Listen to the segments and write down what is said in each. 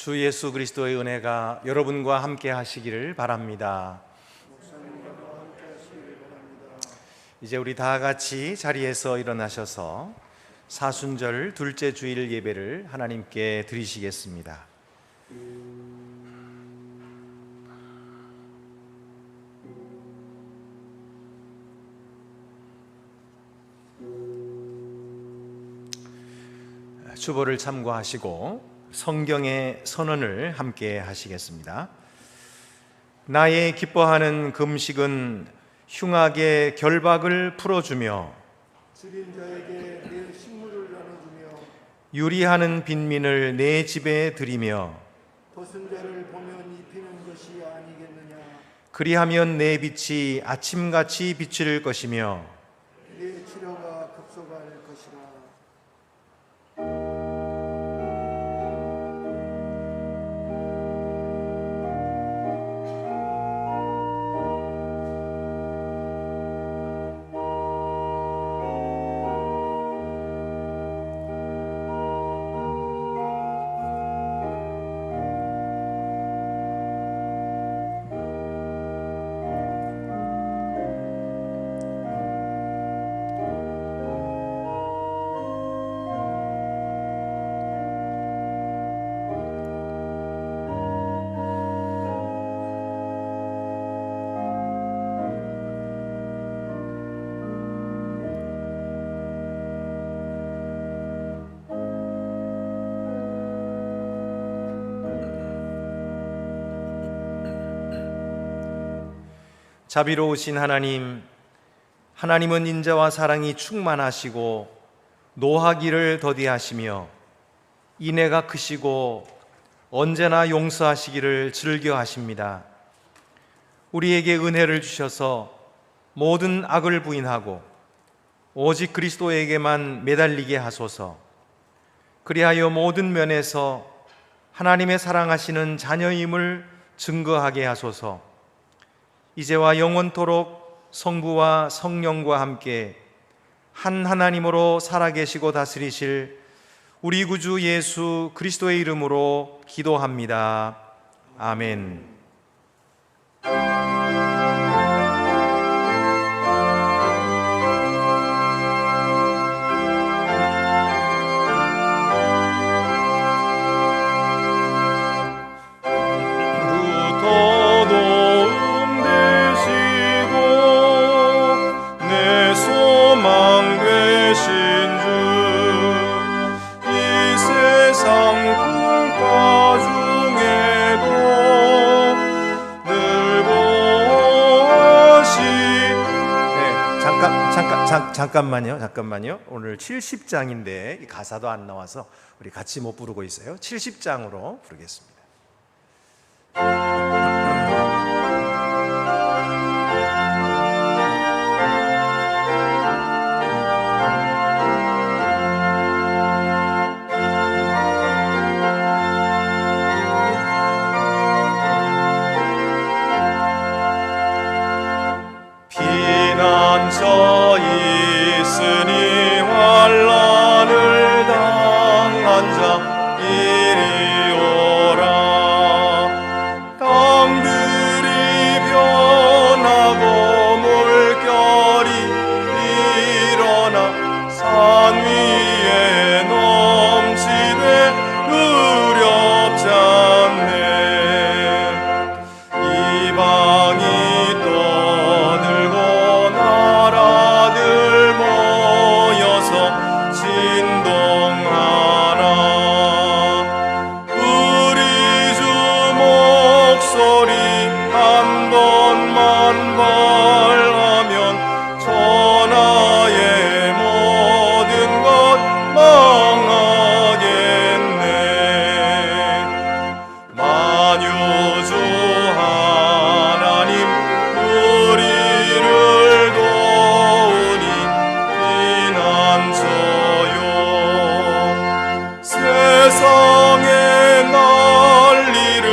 주 예수 그리스도의 은혜가 여러분과 함께 하시기를 바랍니다. 이제 우리 다 같이 자리에서 일어나셔서 사순절 둘째 주일 예배를 하나님께 드리시겠습니다. 주보를 참고하시고 성경의 선언을 함께 하시겠습니다. 나의 기뻐하는 금식은 흉악의 결박을 풀어주며 지린 자에게 내 식물을 나눠주며 유리하는 빈민을 내 집에 들이며 벗은 자를 보면 입히는 것이 아니겠느냐. 그리하면 내 빛이 아침같이 비칠 것이며 내 치료가 급소갈 것이라. 자비로우신 하나님은 인자와 사랑이 충만하시고 노하기를 더디하시며 인애가 크시고 언제나 용서하시기를 즐겨하십니다. 우리에게 은혜를 주셔서 모든 악을 부인하고 오직 그리스도에게만 매달리게 하소서. 그리하여 모든 면에서 하나님의 사랑하시는 자녀임을 증거하게 하소서. 이제와 영원토록 성부와 성령과 함께 한 하나님으로 살아계시고 다스리실 우리 구주 예수 그리스도의 이름으로 기도합니다. 아멘. 잠깐만요. 오늘 70장인데 가사도 안 나와서 우리 같이 못 부르고 있어요. 70장으로 부르겠습니다. 피난처 있으니 환난을 당한 자 이리 오라. 땅들이 변하고 물결이 일어나 산 위에 넘치되 두렵지 않네. 이방이 떠들고 나라들 모여서 진동하라. 우리 주 목소리 한 번만 발하면 천하의 모든 것 망하겠네. 만유주 하나님 우리를 도우니 피난처요. 세상의 난리를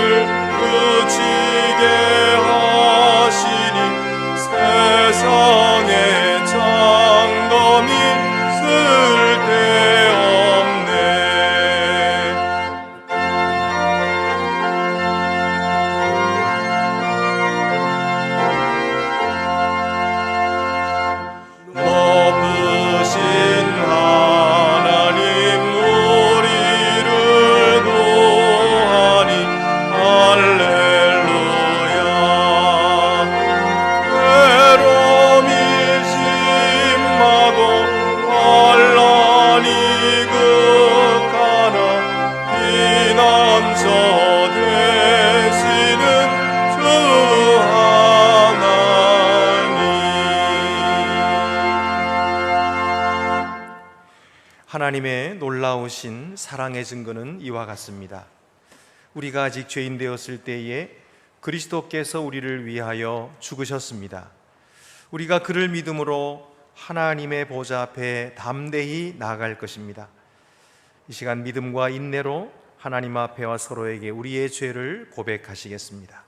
그치게 하시니 세상의 장검이 쓸데없네. 하나님의 놀라우신 사랑의 증거는 이와 같습니다. 우리가 아직 죄인 되었을 때에 그리스도께서 우리를 위하여 죽으셨습니다. 우리가 그를 믿음으로 하나님의 보좌 앞에 담대히 나아갈 것입니다. 이 시간 믿음과 인내로 하나님 앞에와 서로에게 우리의 죄를 고백하시겠습니다.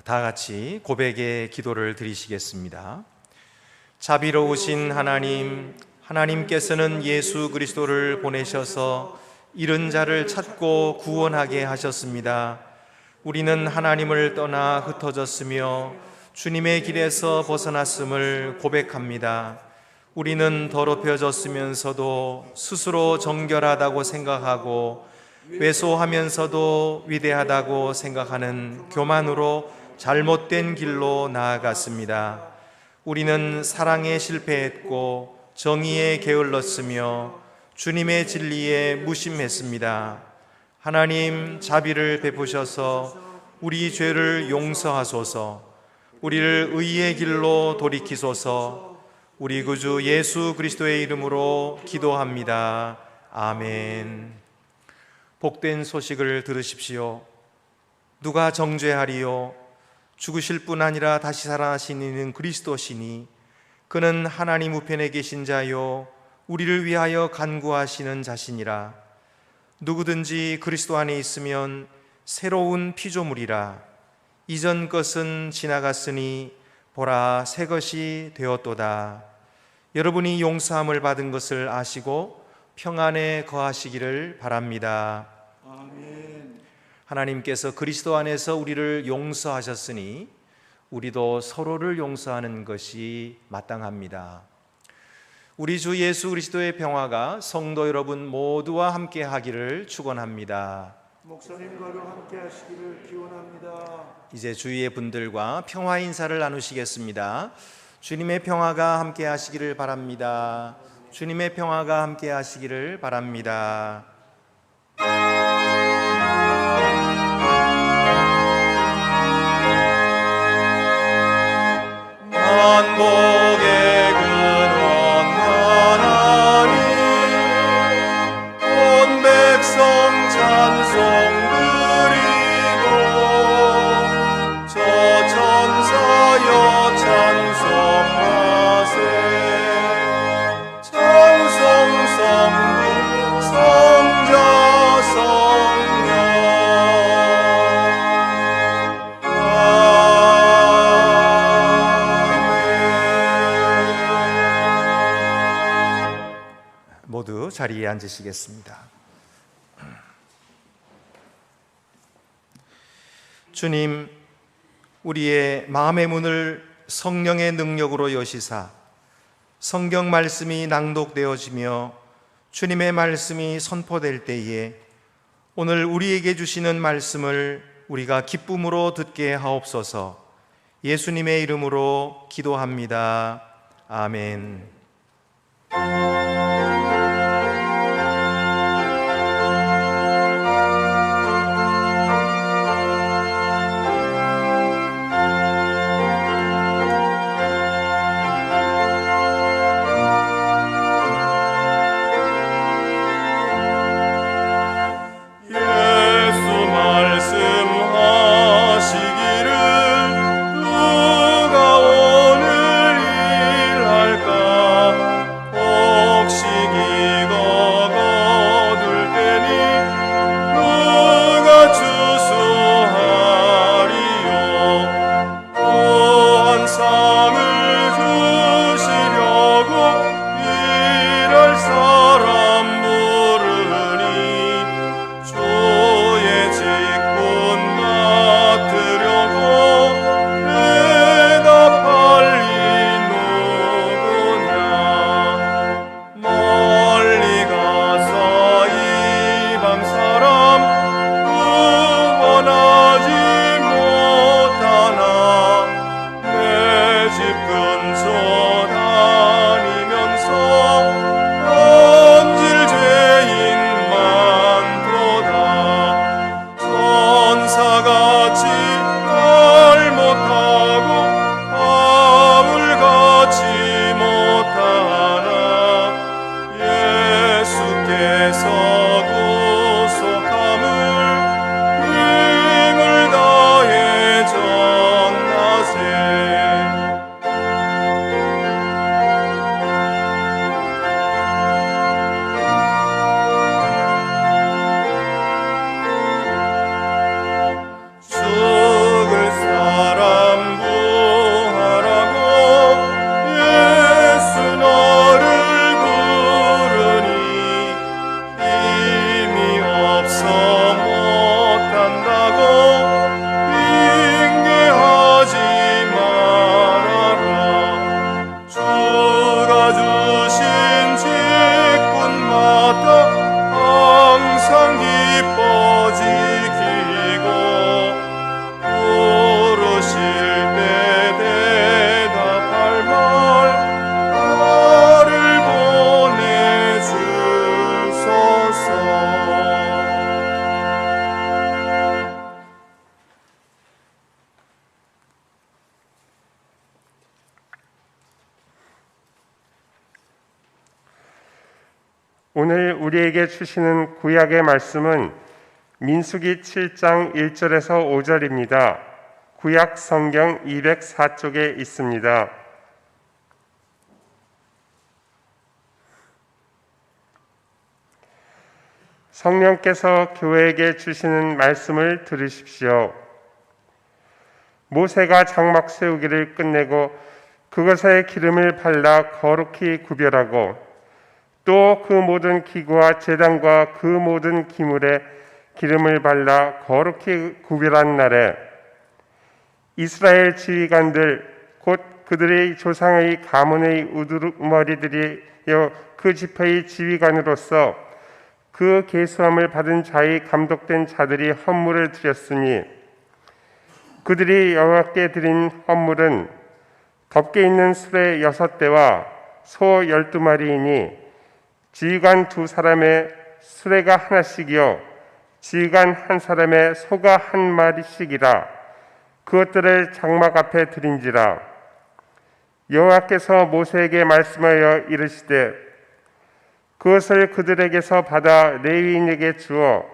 다 같이 고백의 기도를 드리시겠습니다. 자비로우신 하나님, 하나님께서는 예수 그리스도를 보내셔서 잃은 자를 찾고 구원하게 하셨습니다. 우리는 하나님을 떠나 흩어졌으며 주님의 길에서 벗어났음을 고백합니다. 우리는 더럽혀졌으면서도 스스로 정결하다고 생각하고 왜소하면서도 위대하다고 생각하는 교만으로 잘못된 길로 나아갔습니다. 우리는 사랑에 실패했고 정의에 게을렀으며 주님의 진리에 무심했습니다. 하나님 자비를 베푸셔서 우리 죄를 용서하소서. 우리를 의의 길로 돌이키소서. 우리 구주 예수 그리스도의 이름으로 기도합니다. 아멘. 복된 소식을 들으십시오. 누가 정죄하리요? 죽으실 뿐 아니라 다시 살아나신 이는 그리스도시니 그는 하나님 우편에 계신 자요 우리를 위하여 간구하시는 자시니라. 누구든지 그리스도 안에 있으면 새로운 피조물이라. 이전 것은 지나갔으니 보라 새 것이 되었도다. 여러분이 용서함을 받은 것을 아시고 평안에 거하시기를 바랍니다. 하나님께서 그리스도 안에서 우리를 용서하셨으니 우리도 서로를 용서하는 것이 마땅합니다. 우리 주 예수 그리스도의 평화가 성도 여러분 모두와 함께 하기를 축원합니다. 목사님과도 함께 하시기를 기원합니다. 이제 주위의 분들과 평화 인사를 나누시겠습니다. 주님의 평화가 함께 하시기를 바랍니다. 주님의 평화가 함께 하시기를 바랍니다. 만복의 근원 하나님, 온 백성 찬송 드리고 저 천사여 찬송하세. 찬송 성부 성자 성령 모두 자리에 앉으시겠습니다. 주님, 우리의 마음의 문을 성령의 능력으로 여시사 성경 말씀이 낭독되어지며 주님의 말씀이 선포될 때에 오늘 우리에게 주시는 말씀을 우리가 기쁨으로 듣게 하옵소서. 예수님의 이름으로 기도합니다. 아멘. 누가 오늘 일할까? 오늘 우리에게 주시는 구약의 말씀은 민수기 7장 1절에서 5절입니다. 구약 성경 204쪽에 있습니다. 성령께서 교회에게 주시는 말씀을 들으십시오. 모세가 장막 세우기를 끝내고 그것에 기름을 발라 거룩히 구별하고 또 그 모든 기구와 제단과 그 모든 기물에 기름을 발라 거룩히 구별한 날에 이스라엘 지휘관들 곧 그들의 조상의 가문의 우두머리들이여 그 지파의 지휘관으로서 그 계수함을 받은 자의 감독된 자들이 헌물을 드렸으니 그들이 여호와께 드린 헌물은 덮개 있는 수레 6대와 소 12마리이니 지휘관 2사람의 수레가 하나씩이요 지휘관 1사람의 소가 1마리씩이라 그것들을 장막 앞에 드린지라. 여호와께서 모세에게 말씀하여 이르시되 그것을 그들에게서 받아 레위인에게 주어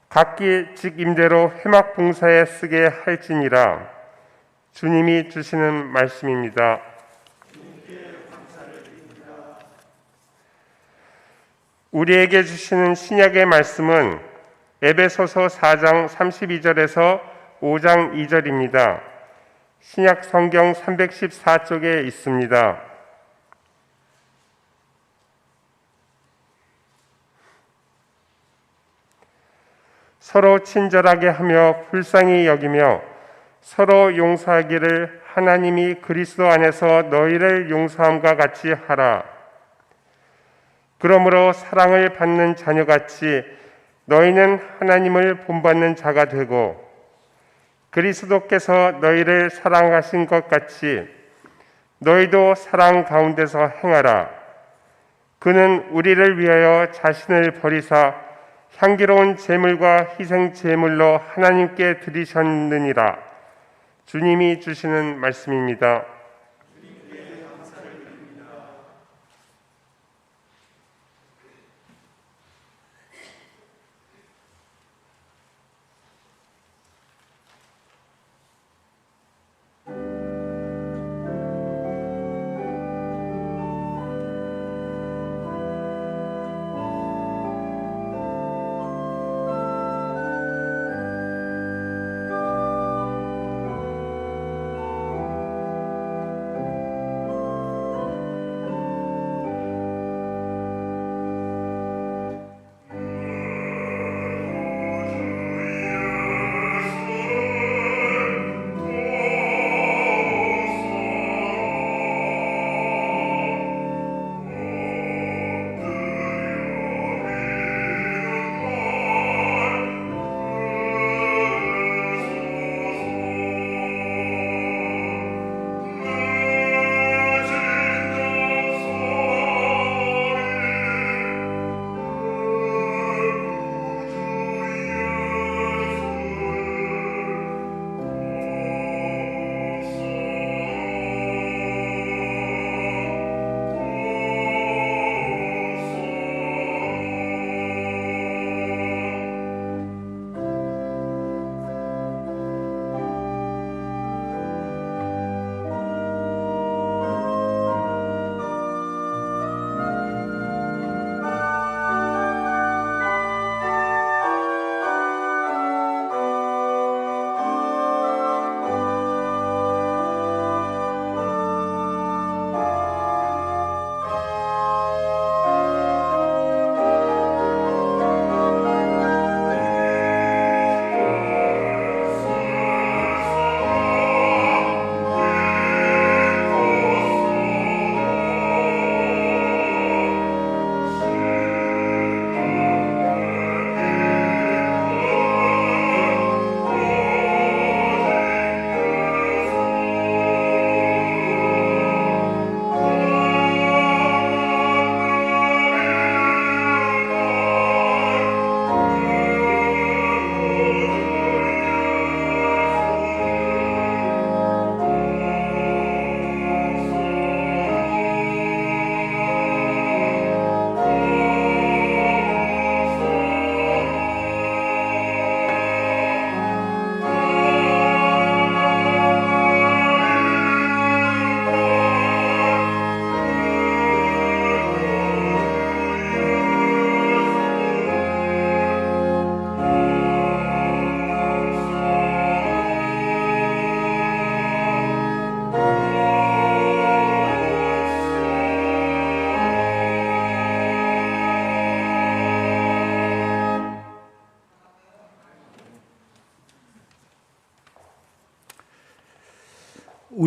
각기 직임대로 회막 봉사에 쓰게 할지니라. 주님이 주시는 말씀입니다. 우리에게 주시는 신약의 말씀은 에베소서 4장 32절에서 5장 2절입니다. 신약 성경 314쪽에 있습니다. 서로 친절하게 하며 불쌍히 여기며 서로 용서하기를 하나님이 그리스도 안에서 너희를 용서함과 같이 하라. 그러므로 사랑을 받는 자녀같이 너희는 하나님을 본받는 자가 되고 그리스도께서 너희를 사랑하신 것 같이 너희도 사랑 가운데서 행하라. 그는 우리를 위하여 자신을 버리사 향기로운 제물과 희생 제물로 하나님께 드리셨느니라. 주님이 주시는 말씀입니다.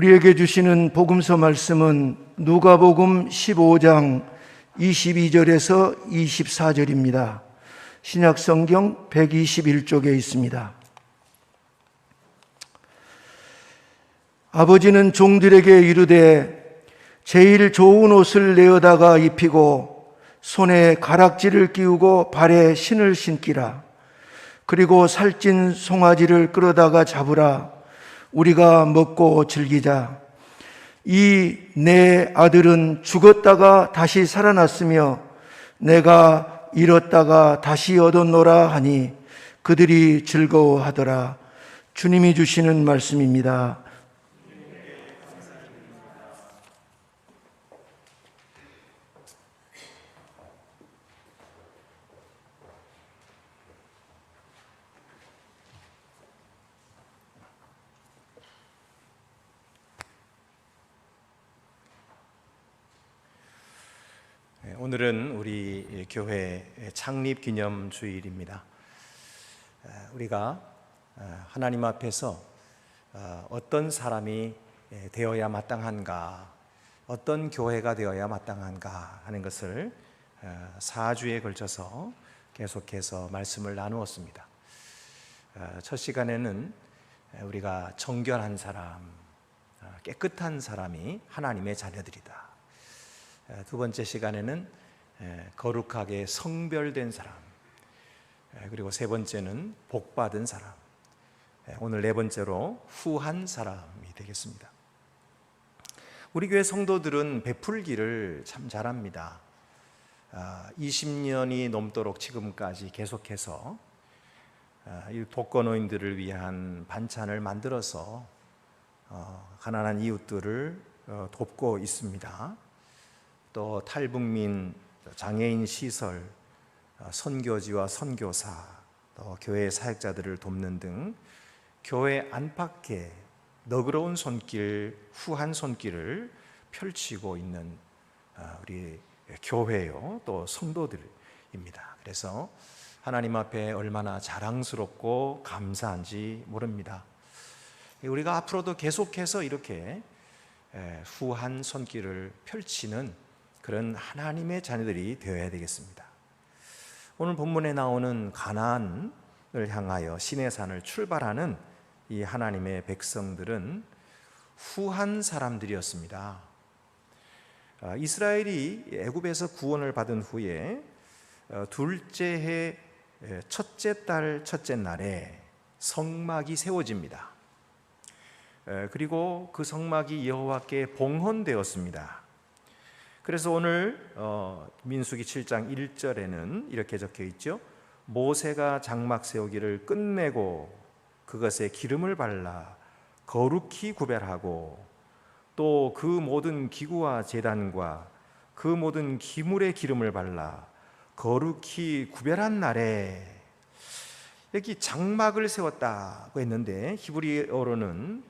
우리에게 주시는 복음서 말씀은 누가복음 15장 22절에서 24절입니다. 신약성경 121쪽에 있습니다. 아버지는 종들에게 이르되 제일 좋은 옷을 내어다가 입히고 손에 가락지를 끼우고 발에 신을 신기라. 그리고 살찐 송아지를 끌어다가 잡으라. 우리가 먹고 즐기자. 이 내 아들은 죽었다가 다시 살아났으며 내가 잃었다가 다시 얻었노라 하니 그들이 즐거워하더라. 주님이 주시는 말씀입니다. 오늘은 우리 교회 창립 기념 주일입니다. 우리가 하나님 앞에서 어떤 사람이 되어야 마땅한가, 어떤 교회가 되어야 마땅한가 하는 것을 4주에 걸쳐서 계속해서 말씀을 나누었습니다. 첫 시간에는 우리가 정결한 사람, 깨끗한 사람이 하나님의 자녀들이다. 두 번째 시간에는 거룩하게 성별된 사람, 그리고 세 번째는 복받은 사람, 오늘 네 번째로 후한 사람이 되겠습니다. 우리 교회 성도들은 베풀기를 참 잘합니다. 20년이 넘도록 지금까지 계속해서 이 독거노인들을 위한 반찬을 만들어서 가난한 이웃들을 돕고 있습니다. 또 탈북민 장애인 시설, 선교지와 선교사, 또 교회 사역자들을 돕는 등 교회 안팎에 너그러운 손길, 후한 손길을 펼치고 있는 우리 교회요, 또 성도들입니다. 그래서 하나님 앞에 얼마나 자랑스럽고 감사한지 모릅니다. 우리가 앞으로도 계속해서 이렇게 후한 손길을 펼치는 그런 하나님의 자녀들이 되어야 되겠습니다. 오늘 본문에 나오는 가나안을 향하여 시내산을 출발하는 이 하나님의 백성들은 후한 사람들이었습니다. 이스라엘이 애굽에서 구원을 받은 후에 둘째 해 첫째 달 첫째 날에 성막이 세워집니다. 그리고 그 성막이 여호와께 봉헌되었습니다. 그래서 오늘 민수기 7장 1절에는 이렇게 적혀 있죠. 모세가 장막 세우기를 끝내고 그것에 기름을 발라 거룩히 구별하고 또 그 모든 기구와 제단과 그 모든 기물에 기름을 발라 거룩히 구별한 날에, 여기 장막을 세웠다고 했는데 히브리어로는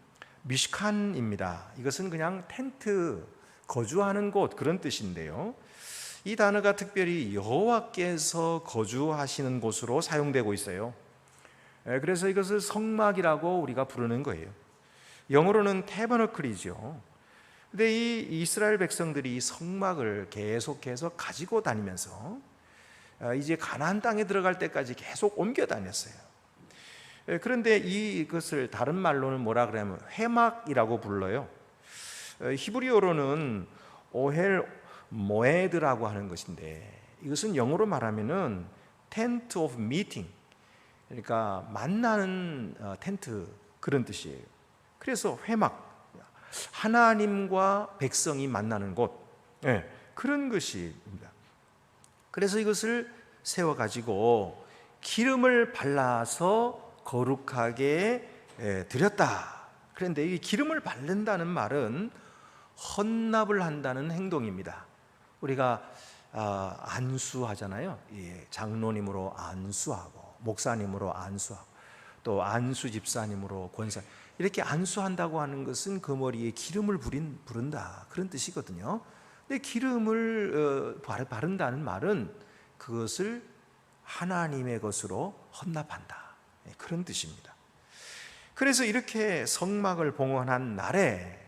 미시칸입니다. 이것은 그냥 텐트, 거주하는 곳, 그런 뜻인데요, 이 단어가 특별히 여호와께서 거주하시는 곳으로 사용되고 있어요. 그래서 이것을 성막이라고 우리가 부르는 거예요. 영어로는 태버너클이죠. 근데 이 이스라엘 백성들이 이 성막을 계속해서 가지고 다니면서 이제 가나안 땅에 들어갈 때까지 계속 옮겨 다녔어요. 그런데 이것을 다른 말로는 뭐라 그러냐면 회막이라고 불러요. 히브리어로는 오헬 모에드라고 하는 것인데, 이것은 영어로 말하면은 tent of meeting, 그러니까 만나는 텐트, 그런 뜻이에요. 그래서 회막, 하나님과 백성이 만나는 곳, 그런 것입니다. 그래서 이것을 세워가지고 기름을 발라서 거룩하게 드렸다. 그런데 이 기름을 바른다는 말은 헌납을 한다는 행동입니다. 우리가 안수하잖아요. 장로님으로 안수하고 목사님으로 안수하고 또 안수 집사님으로 권사, 이렇게 안수한다고 하는 것은 그 머리에 기름을 부른다, 그런 뜻이거든요. 근데 기름을 바른다는 말은 그것을 하나님의 것으로 헌납한다, 그런 뜻입니다. 그래서 이렇게 성막을 봉헌한 날에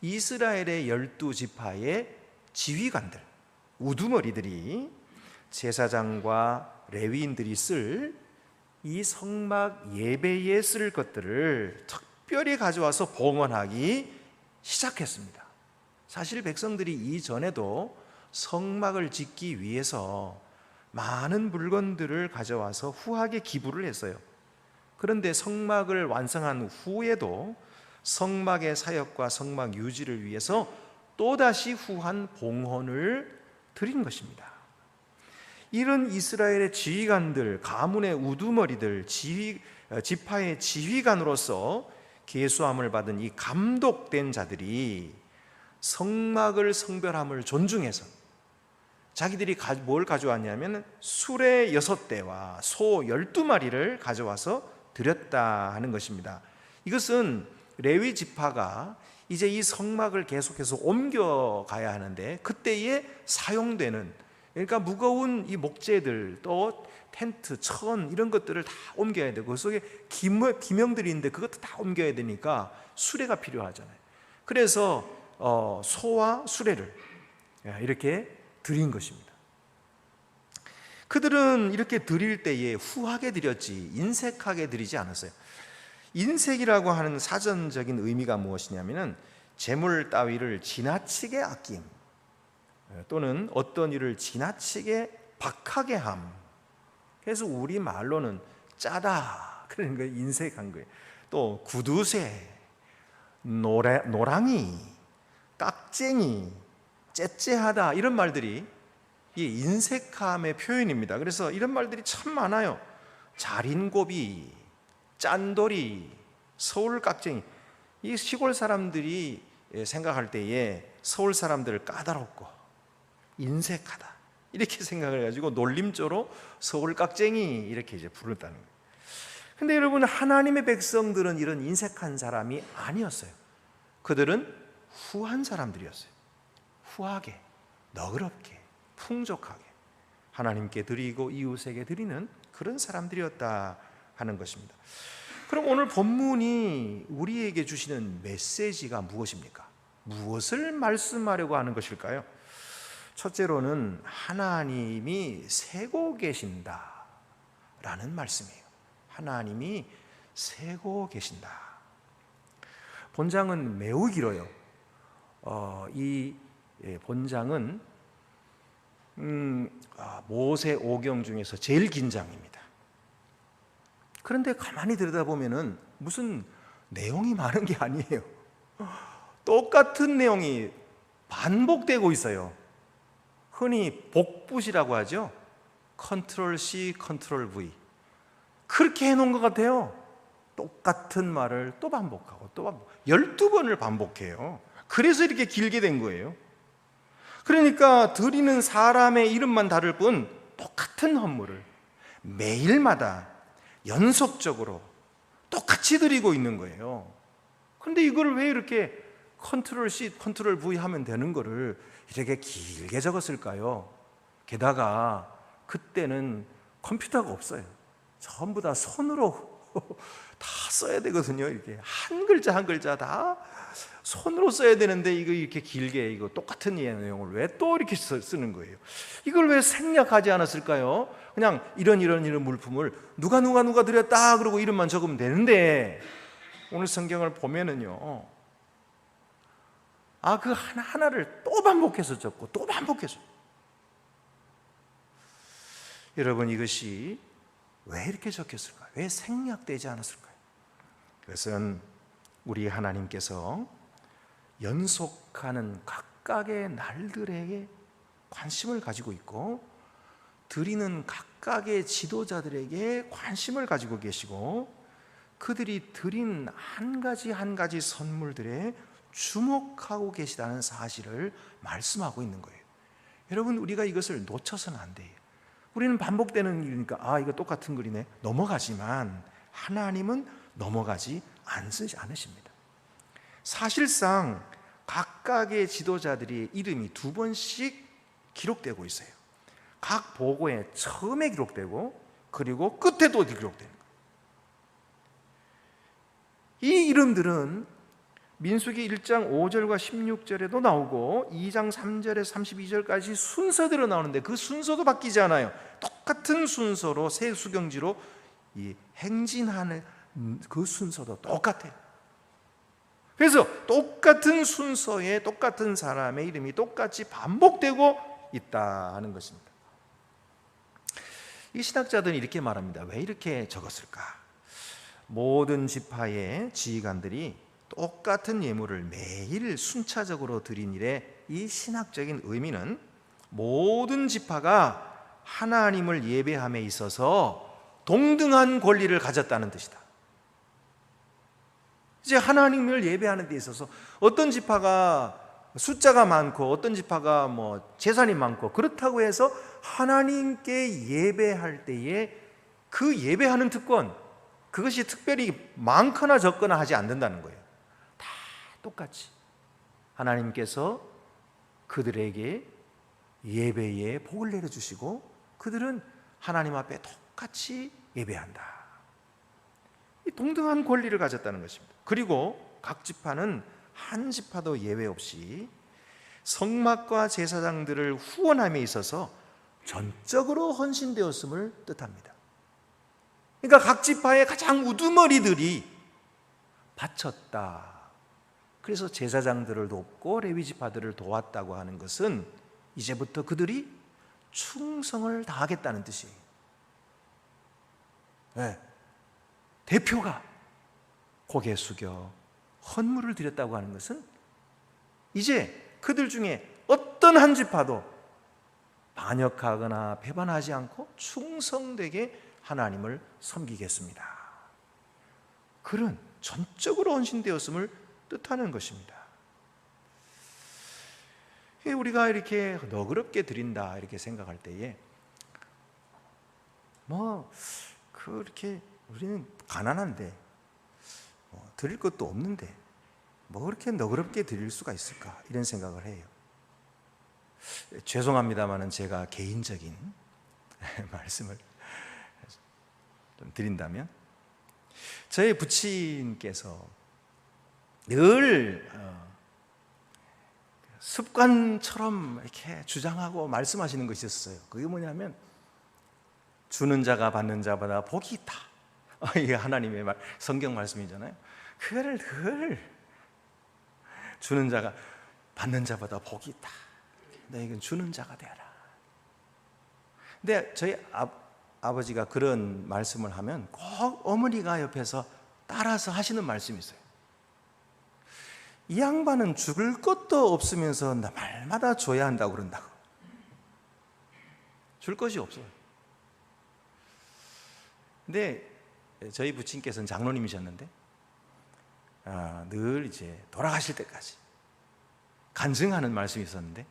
이스라엘의 12지파의 지휘관들, 우두머리들이 제사장과 레위인들이 쓸 이 성막 예배에 쓸 것들을 특별히 가져와서 봉헌하기 시작했습니다. 사실 백성들이 이전에도 성막을 짓기 위해서 많은 물건들을 가져와서 후하게 기부를 했어요. 그런데 성막을 완성한 후에도 성막의 사역과 성막 유지를 위해서 또다시 후한 봉헌을 드린 것입니다. 이런 이스라엘의 지휘관들, 가문의 우두머리들, 지파의 지휘관으로서 계수함을 받은 이 감독된 자들이 성막을 성별함을 존중해서 자기들이 뭘 가져왔냐면 수레 6대와 소 12마리를 가져와서 드렸다 하는 것입니다. 이것은 레위 지파가 이제 이 성막을 계속해서 옮겨가야 하는데 그때에 사용되는, 그러니까 무거운 이 목재들, 또 텐트, 천 이런 것들을 다 옮겨야 되고 그 속에 기명들이 있는데 그것도 다 옮겨야 되니까 수레가 필요하잖아요. 그래서 소와 수레를 이렇게 드린 것입니다. 그들은 이렇게 드릴 때에 후하게 드렸지 인색하게 드리지 않았어요. 인색이라고 하는 사전적인 의미가 무엇이냐면은 재물 따위를 지나치게 아낌, 또는 어떤 일을 지나치게 박하게 함. 그래서 우리 말로는 짜다, 그런 거예요. 인색한 거예요. 또 구두쇠, 노랑이, 깍쟁이, 째째하다, 이런 말들이 이 인색함의 표현입니다. 그래서 이런 말들이 참 많아요. 자린고비, 짠돌이, 서울 깍쟁이. 이 시골 사람들이 생각할 때에 서울 사람들을 까다롭고 인색하다 이렇게 생각을 해가지고 놀림조로 서울 깍쟁이 이렇게 이제 부른다는 거예요. 근데 여러분, 하나님의 백성들은 이런 인색한 사람이 아니었어요. 그들은 후한 사람들이었어요. 후하게, 너그럽게, 풍족하게 하나님께 드리고 이웃에게 드리는 그런 사람들이었다 하는 것입니다. 그럼 오늘 본문이 우리에게 주시는 메시지가 무엇입니까? 무엇을 말씀하려고 하는 것일까요? 첫째로는 하나님이 세고 계신다 라는 말씀이에요. 하나님이 세고 계신다. 본장은 매우 길어요. 이 본장은 모세 오경 중에서 제일 긴 장입니다. 그런데 가만히 들여다보면은 무슨 내용이 많은 게 아니에요. 똑같은 내용이 반복되고 있어요. 흔히 복붙이라고 하죠. 컨트롤 C, 컨트롤 V. 그렇게 해놓은 것 같아요. 똑같은 말을 또 반복하고 또 반복. 12번을 반복해요. 그래서 이렇게 길게 된 거예요. 그러니까 드리는 사람의 이름만 다를 뿐 똑같은 헌물을 매일마다 연속적으로 똑같이 드리고 있는 거예요. 그런데 이걸 왜 이렇게 컨트롤 C, 컨트롤 V 하면 되는 거를 이렇게 길게 적었을까요? 게다가 그때는 컴퓨터가 없어요. 전부 다 손으로 다 써야 되거든요. 이렇게 한 글자 한 글자 다 손으로 써야 되는데 이거 이렇게 길게 이거 똑같은 내용을 왜 또 이렇게 쓰는 거예요? 이걸 왜 생략하지 않았을까요? 그냥 이런 물품을 누가 드렸다 그러고 이름만 적으면 되는데 오늘 성경을 보면은요, 그 하나를 또 반복해서 적고 또 반복해서. 여러분, 이것이 왜 이렇게 적혔을까요? 왜 생략되지 않았을까요? 그것은 우리 하나님께서 연속하는 각각의 날들에게 관심을 가지고 있고 드리는 각각의 지도자들에게 관심을 가지고 계시고 그들이 드린 한 가지 선물들에 주목하고 계시다는 사실을 말씀하고 있는 거예요. 여러분, 우리가 이것을 놓쳐서는 안 돼요. 우리는 반복되는 일이니까 이거 똑같은 글이네 넘어가지만 하나님은 넘어가지 않으십니다. 사실상 각각의 지도자들의 이름이 2번씩 기록되고 있어요. 각 보고에 처음에 기록되고 그리고 끝에도 기록되는 거예요. 이 이름들은 민수기 1장 5절과 16절에도 나오고 2장 3절에서 32절까지 순서대로 나오는데 그 순서도 바뀌지 않아요. 똑같은 순서로 새 수경지로 이 행진하는 그 순서도 똑같아요. 그래서 똑같은 순서에 똑같은 사람의 이름이 똑같이 반복되고 있다는 것입니다. 이 신학자들은 이렇게 말합니다. 왜 이렇게 적었을까? 모든 지파의 지휘관들이 똑같은 예물을 매일 순차적으로 드린 일에 이 신학적인 의미는 모든 지파가 하나님을 예배함에 있어서 동등한 권리를 가졌다는 뜻이다. 이제 하나님을 예배하는 데 있어서 어떤 지파가 숫자가 많고 어떤 지파가 재산이 많고 그렇다고 해서 하나님께 예배할 때에 그 예배하는 특권, 그것이 특별히 많거나 적거나 하지 않는다는 거예요. 다 똑같이 하나님께서 그들에게 예배에 복을 내려주시고 그들은 하나님 앞에 똑같이 예배한다. 이 동등한 권리를 가졌다는 것입니다. 그리고 각 지파는 한 지파도 예외 없이 성막과 제사장들을 후원함에 있어서 전적으로 헌신되었음을 뜻합니다. 그러니까 각 지파의 가장 우두머리들이 바쳤다. 그래서 제사장들을 돕고 레위 지파들을 도왔다고 하는 것은 이제부터 그들이 충성을 다하겠다는 뜻이에요. 네. 대표가 고개 숙여 헌물을 드렸다고 하는 것은 이제 그들 중에 어떤 한 지파도 반역하거나 배반하지 않고 충성되게 하나님을 섬기겠습니다. 그런 전적으로 헌신되었음을 뜻하는 것입니다. 우리가 이렇게 너그럽게 드린다 이렇게 생각할 때에 그렇게 우리는 가난한데 드릴 것도 없는데 그렇게 너그럽게 드릴 수가 있을까 이런 생각을 해요. 죄송합니다만은 제가 개인적인 말씀을 좀 드린다면 저희 부친께서 늘 습관처럼 이렇게 주장하고 말씀하시는 것이 있었어요. 그게 뭐냐면 주는 자가 받는 자보다 복이 있다. 이게 하나님의 성경 말씀이잖아요. 그거를 늘 주는 자가 받는 자보다 복이 있다. 너희는 주는 자가 되어라. 근데 저희 아버지가 그런 말씀을 하면 꼭 어머니가 옆에서 따라서 하시는 말씀이 있어요. 이 양반은 죽을 것도 없으면서 말마다 줘야 한다고 그런다고. 줄 것이 없어요. 근데 저희 부친께서는 장로님이셨는데 늘 이제 돌아가실 때까지 간증하는 말씀이 있었는데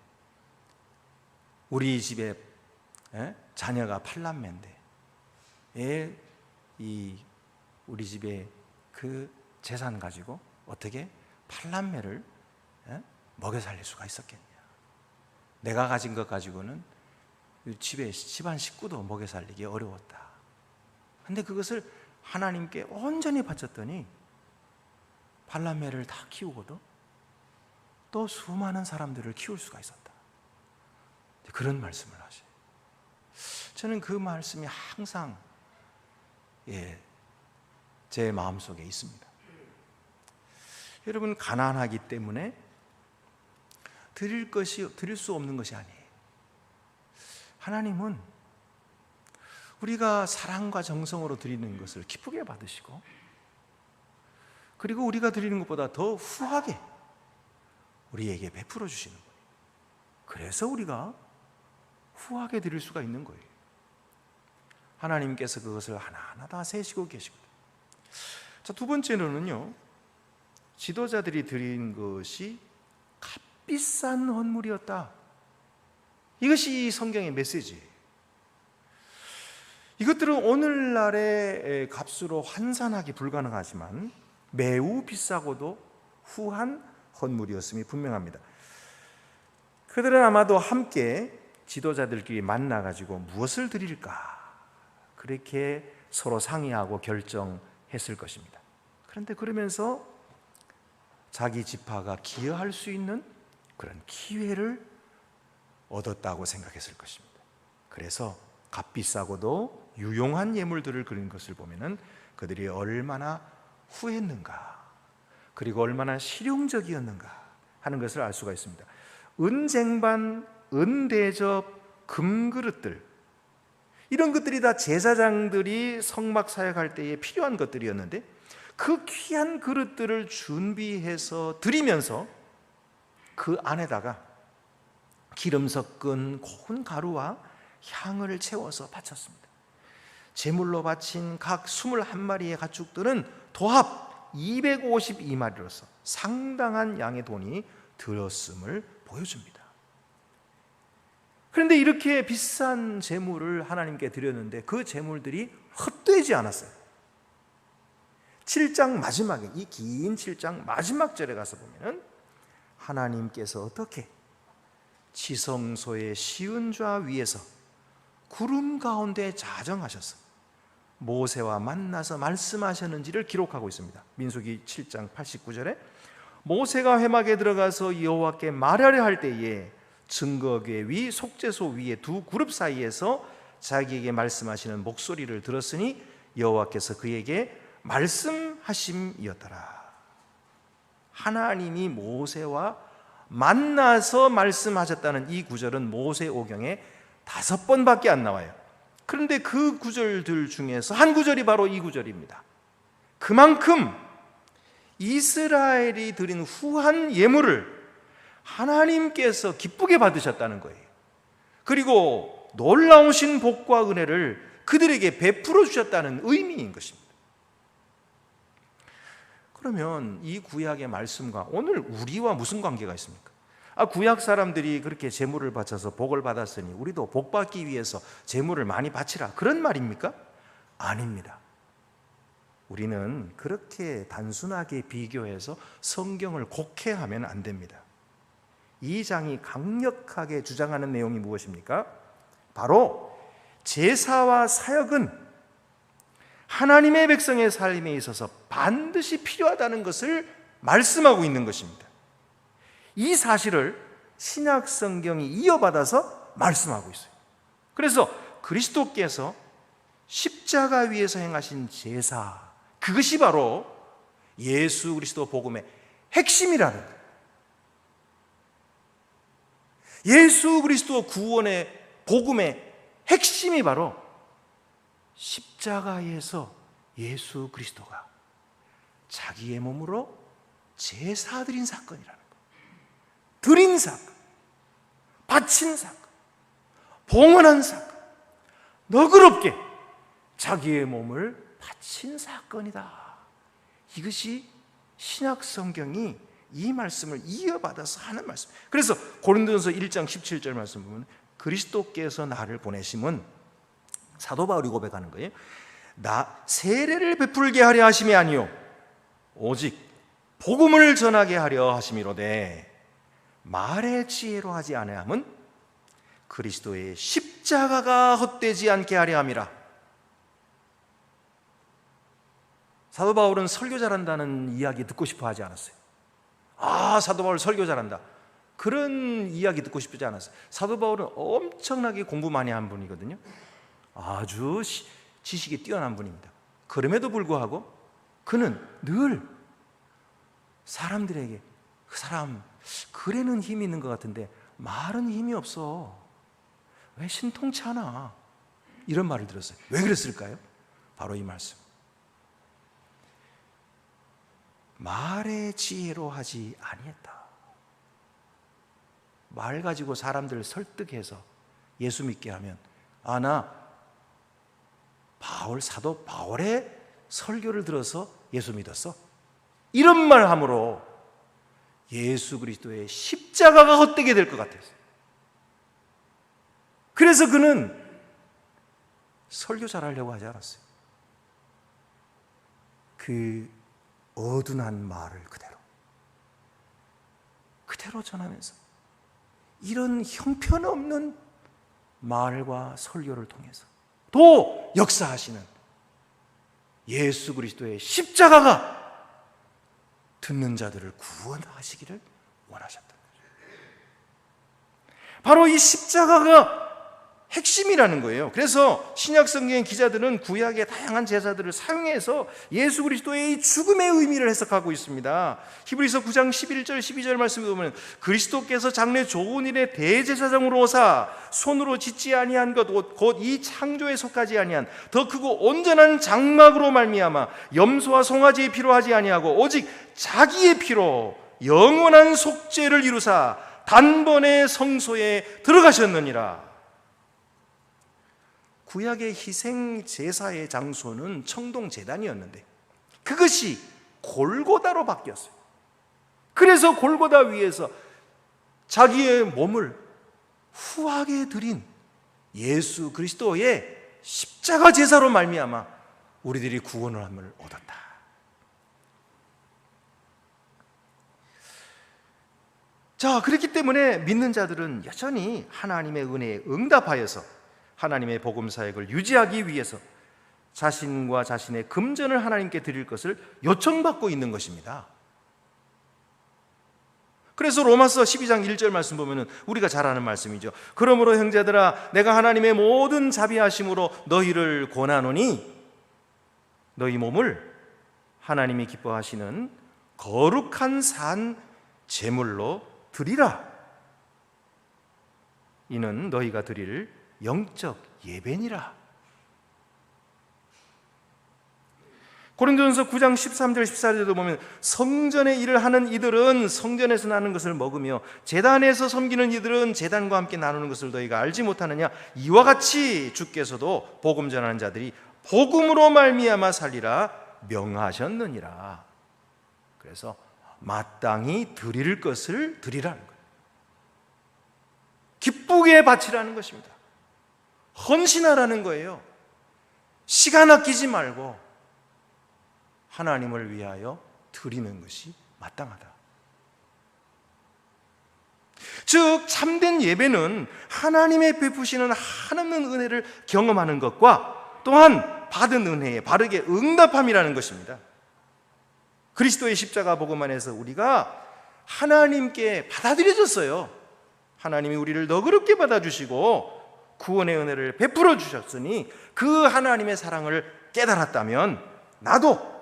우리 집에 자녀가 8남매인데 우리 집에 그 재산 가지고 어떻게 8남매를 먹여 살릴 수가 있었겠냐. 내가 가진 것 가지고는 집안 식구도 먹여 살리기 어려웠다. 근데 그것을 하나님께 온전히 바쳤더니 8남매를 다 키우고도 또 수많은 사람들을 키울 수가 있었다. 그런 말씀을 하셔요. 저는 그 말씀이 항상 제 마음속에 있습니다. 여러분, 가난하기 때문에 드릴 수 없는 것이 아니에요. 하나님은 우리가 사랑과 정성으로 드리는 것을 기쁘게 받으시고, 그리고 우리가 드리는 것보다 더 후하게 우리에게 베풀어 주시는 거예요. 그래서 우리가 후하게 드릴 수가 있는 거예요. 하나님께서 그것을 하나하나 다 세시고 계시거든요. 자, 두 번째로는요, 지도자들이 드린 것이 값비싼 헌물이었다. 이것이 성경의 메시지예요. 이것들은 오늘날의 값으로 환산하기 불가능하지만 매우 비싸고도 후한 헌물이었음이 분명합니다. 그들은 아마도 함께 지도자들끼리 만나가지고 무엇을 드릴까 그렇게 서로 상의하고 결정했을 것입니다. 그런데 그러면서 자기 지파가 기여할 수 있는 그런 기회를 얻었다고 생각했을 것입니다. 그래서 값비싸고도 유용한 예물들을 그린 것을 보면은 그들이 얼마나 후했는가, 그리고 얼마나 실용적이었는가 하는 것을 알 수가 있습니다. 은쟁반, 은대접, 금그릇들, 이런 것들이 다 제사장들이 성막 사역할 때에 필요한 것들이었는데, 그 귀한 그릇들을 준비해서 드리면서 그 안에다가 기름 섞은 고운 가루와 향을 채워서 바쳤습니다. 제물로 바친 각 21마리의 가축들은 도합 252마리로서 상당한 양의 돈이 들었음을 보여줍니다. 그런데 이렇게 비싼 제물을 하나님께 드렸는데 그 제물들이 헛되지 않았어요. 7장 마지막에, 이 긴 7장 마지막 절에 가서 보면 하나님께서 어떻게 지성소의 시은좌 위에서 구름 가운데 자정하셔서 모세와 만나서 말씀하셨는지를 기록하고 있습니다. 민수기 7장 89절에 모세가 회막에 들어가서 여호와께 말하려 할 때에 증거궤 위 속죄소 위에 두 그룹 사이에서 자기에게 말씀하시는 목소리를 들었으니 여호와께서 그에게 말씀하심이었더라. 하나님이 모세와 만나서 말씀하셨다는 이 구절은 모세오경에 5번밖에 안 나와요. 그런데 그 구절들 중에서 한 구절이 바로 이 구절입니다. 그만큼 이스라엘이 드린 후한 예물을 하나님께서 기쁘게 받으셨다는 거예요. 그리고 놀라우신 복과 은혜를 그들에게 베풀어 주셨다는 의미인 것입니다. 그러면 이 구약의 말씀과 오늘 우리와 무슨 관계가 있습니까? 구약 사람들이 그렇게 제물을 바쳐서 복을 받았으니 우리도 복 받기 위해서 제물을 많이 바치라, 그런 말입니까? 아닙니다. 우리는 그렇게 단순하게 비교해서 성경을 곡해하면 안 됩니다. 이 장이 강력하게 주장하는 내용이 무엇입니까? 바로 제사와 사역은 하나님의 백성의 삶에 있어서 반드시 필요하다는 것을 말씀하고 있는 것입니다. 이 사실을 신약 성경이 이어받아서 말씀하고 있어요. 그래서 그리스도께서 십자가 위에서 행하신 제사, 그것이 바로 예수 그리스도 복음의 핵심이라는 거예요. 예수 그리스도 구원의 복음의 핵심이 바로 십자가에서 예수 그리스도가 자기의 몸으로 제사 드린 사건이라는 거예요. 드린 사건, 바친 사건, 봉헌한 사건, 너그럽게 자기의 몸을 바친 사건이다. 이것이 신약 성경이 이 말씀을 이어받아서 하는 말씀. 그래서 고린도전서 1장 17절 말씀 보면 그리스도께서 나를 보내심은, 사도 바울이 고백하는 거예요. 나 세례를 베풀게 하려 하심이 아니요 오직 복음을 전하게 하려 하심이로되 말의 지혜로 하지 아니함은 그리스도의 십자가가 헛되지 않게 하려 함이라. 사도 바울은 설교 잘한다는 이야기 듣고 싶어 하지 않았어요. 사도 바울 설교 잘한다, 그런 이야기 듣고 싶지 않았어요. 사도 바울은 엄청나게 공부 많이 한 분이거든요. 아주 지식이 뛰어난 분입니다. 그럼에도 불구하고 그는 늘 사람들에게 그 사람 글에는 힘이 있는 것 같은데 말은 힘이 없어, 왜 신통치 않아, 이런 말을 들었어요. 왜 그랬을까요? 바로 이 말씀, 말의 지혜로 하지 아니했다. 말 가지고 사람들을 설득해서 예수 믿게 하면 나 사도 바울의 설교를 들어서 예수 믿었어, 이런 말 함으로 예수 그리스도의 십자가가 헛되게 될 것 같았어요. 그래서 그는 설교 잘하려고 하지 않았어요. 그 어둔한 말을 그대로 전하면서 이런 형편없는 말과 설교를 통해서 또 역사하시는 예수 그리스도의 십자가가 듣는 자들을 구원하시기를 원하셨다. 바로 이 십자가가 핵심이라는 거예요. 그래서 신약 성경 기자들은 구약의 다양한 제사들을 사용해서 예수 그리스도의 죽음의 의미를 해석하고 있습니다. 히브리서 9장 11절 12절 말씀에 보면 그리스도께서 장래 좋은 일의 대제사장으로 오사 손으로 짓지 아니한 것 곧 이 창조에 속하지 아니한 더 크고 온전한 장막으로 말미암아 염소와 송아지의 피로 하지 아니하고 오직 자기의 피로 영원한 속죄를 이루사 단번에 성소에 들어가셨느니라. 구약의 희생 제사의 장소는 청동 제단이었는데 그것이 골고다로 바뀌었어요. 그래서 골고다 위에서 자기의 몸을 후하게 드린 예수 그리스도의 십자가 제사로 말미암아 우리들이 구원을 함을 얻었다. 자, 그렇기 때문에 믿는 자들은 여전히 하나님의 은혜에 응답하여서 하나님의 복음 사역을 유지하기 위해서 자신과 자신의 금전을 하나님께 드릴 것을 요청받고 있는 것입니다. 그래서 로마서 12장 1절 말씀 보면은 우리가 잘 아는 말씀이죠. 그러므로 형제들아 내가 하나님의 모든 자비하심으로 너희를 권하노니 너희 몸을 하나님이 기뻐하시는 거룩한 산 제물로 드리라. 이는 너희가 드릴 영적 예배니라. 고린도전서 9장 13절 14절에도 보면 성전의 일을 하는 이들은 성전에서 나는 것을 먹으며 제단에서 섬기는 이들은 제단과 함께 나누는 것을 너희가 알지 못하느냐. 이와 같이 주께서도 복음 전하는 자들이 복음으로 말미암아 살리라 명하셨느니라. 그래서 마땅히 드릴 것을 드리라는 거예요. 기쁘게 바치라는 것입니다. 헌신하라는 거예요. 시간 아끼지 말고 하나님을 위하여 드리는 것이 마땅하다. 즉 참된 예배는 하나님의 베푸시는 한없는 은혜를 경험하는 것과 또한 받은 은혜에 바르게 응답함이라는 것입니다. 그리스도의 십자가 복음 안에서 우리가 하나님께 받아들여졌어요. 하나님이 우리를 너그럽게 받아주시고 구원의 은혜를 베풀어 주셨으니 그 하나님의 사랑을 깨달았다면 나도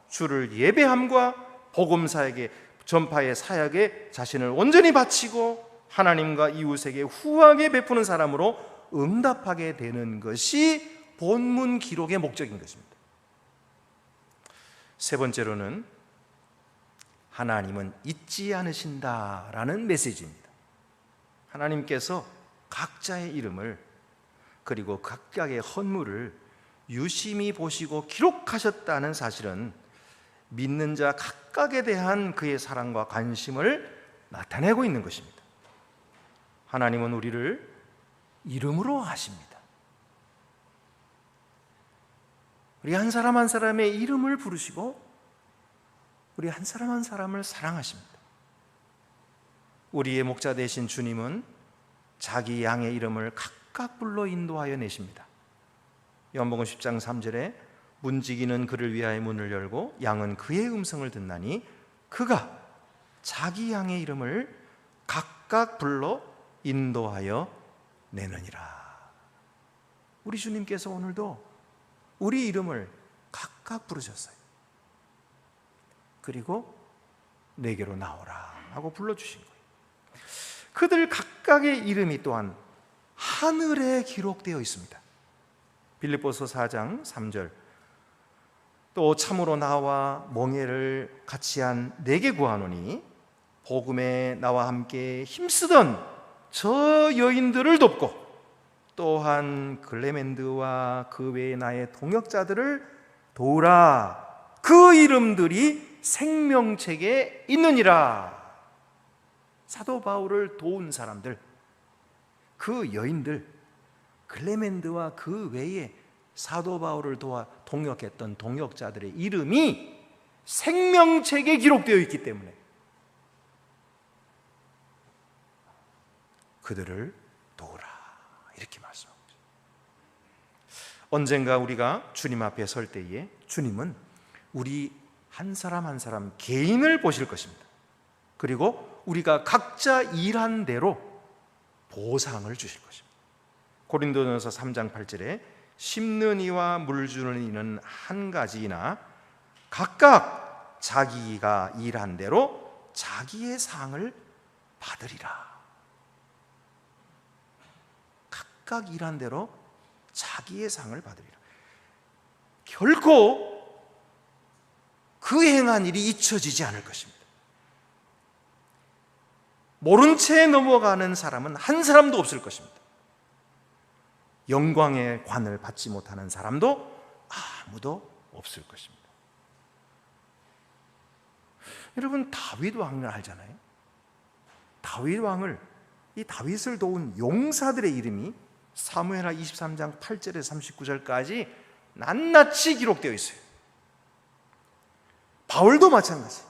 주를 예배함과 복음 사역의 전파의 사역에 자신을 온전히 바치고 하나님과 이웃에게 후하게 베푸는 사람으로 응답하게 되는 것이 본문 기록의 목적인 것입니다. 세 번째로는 하나님은 잊지 않으신다라는 메시지입니다. 하나님께서 각자의 이름을 그리고 각각의 헌물을 유심히 보시고 기록하셨다는 사실은 믿는 자 각각에 대한 그의 사랑과 관심을 나타내고 있는 것입니다. 하나님은 우리를 이름으로 아십니다. 우리 한 사람 한 사람의 이름을 부르시고 우리 한 사람 한 사람을 사랑하십니다. 우리의 목자 되신 주님은 자기 양의 이름을 각각 불러 인도하여 내십니다. 요한복음 10장 3절에 문지기는 그를 위하여 문을 열고 양은 그의 음성을 듣나니 그가 자기 양의 이름을 각각 불러 인도하여 내느니라. 우리 주님께서 오늘도 우리 이름을 각각 부르셨어요. 그리고 내게로 나오라 하고 불러주신 거예요. 그들 각각의 이름이 또한 하늘에 기록되어 있습니다. 빌립보서 4장 3절 또 참으로 나와 멍에를 같이 한 내게 구하노니 복음에 나와 함께 힘쓰던 저 여인들을 돕고 또한 글레멘드와 그 외의 나의 동역자들을 도우라. 그 이름들이 생명책에 있느니라. 사도 바울을 도운 사람들, 그 여인들, 글레멘드와 그 외에 사도 바울을 도와 동역했던 동역자들의 이름이 생명책에 기록되어 있기 때문에 그들을 도우라 이렇게 말씀하고 있습니다. 언젠가 우리가 주님 앞에 설 때에 주님은 우리 한 사람 한 사람 개인을 보실 것입니다. 그리고 우리가 각자 일한 대로 보상을 주실 것입니다. 고린도전서 3장 8절에 심는 이와 물 주는 이는 한 가지이나 각각 자기가 일한 대로 자기의 상을 받으리라. 각각 일한 대로 자기의 상을 받으리라. 결코 그 행한 일이 잊혀지지 않을 것입니다. 모른 채 넘어가는 사람은 한 사람도 없을 것입니다. 영광의 관을 받지 못하는 사람도 아무도 없을 것입니다. 여러분, 다윗 왕을 알잖아요. 다윗 왕을, 이 다윗을 도운 용사들의 이름이 사무엘하 23장 8절에서 39절까지 낱낱이 기록되어 있어요. 바울도 마찬가지.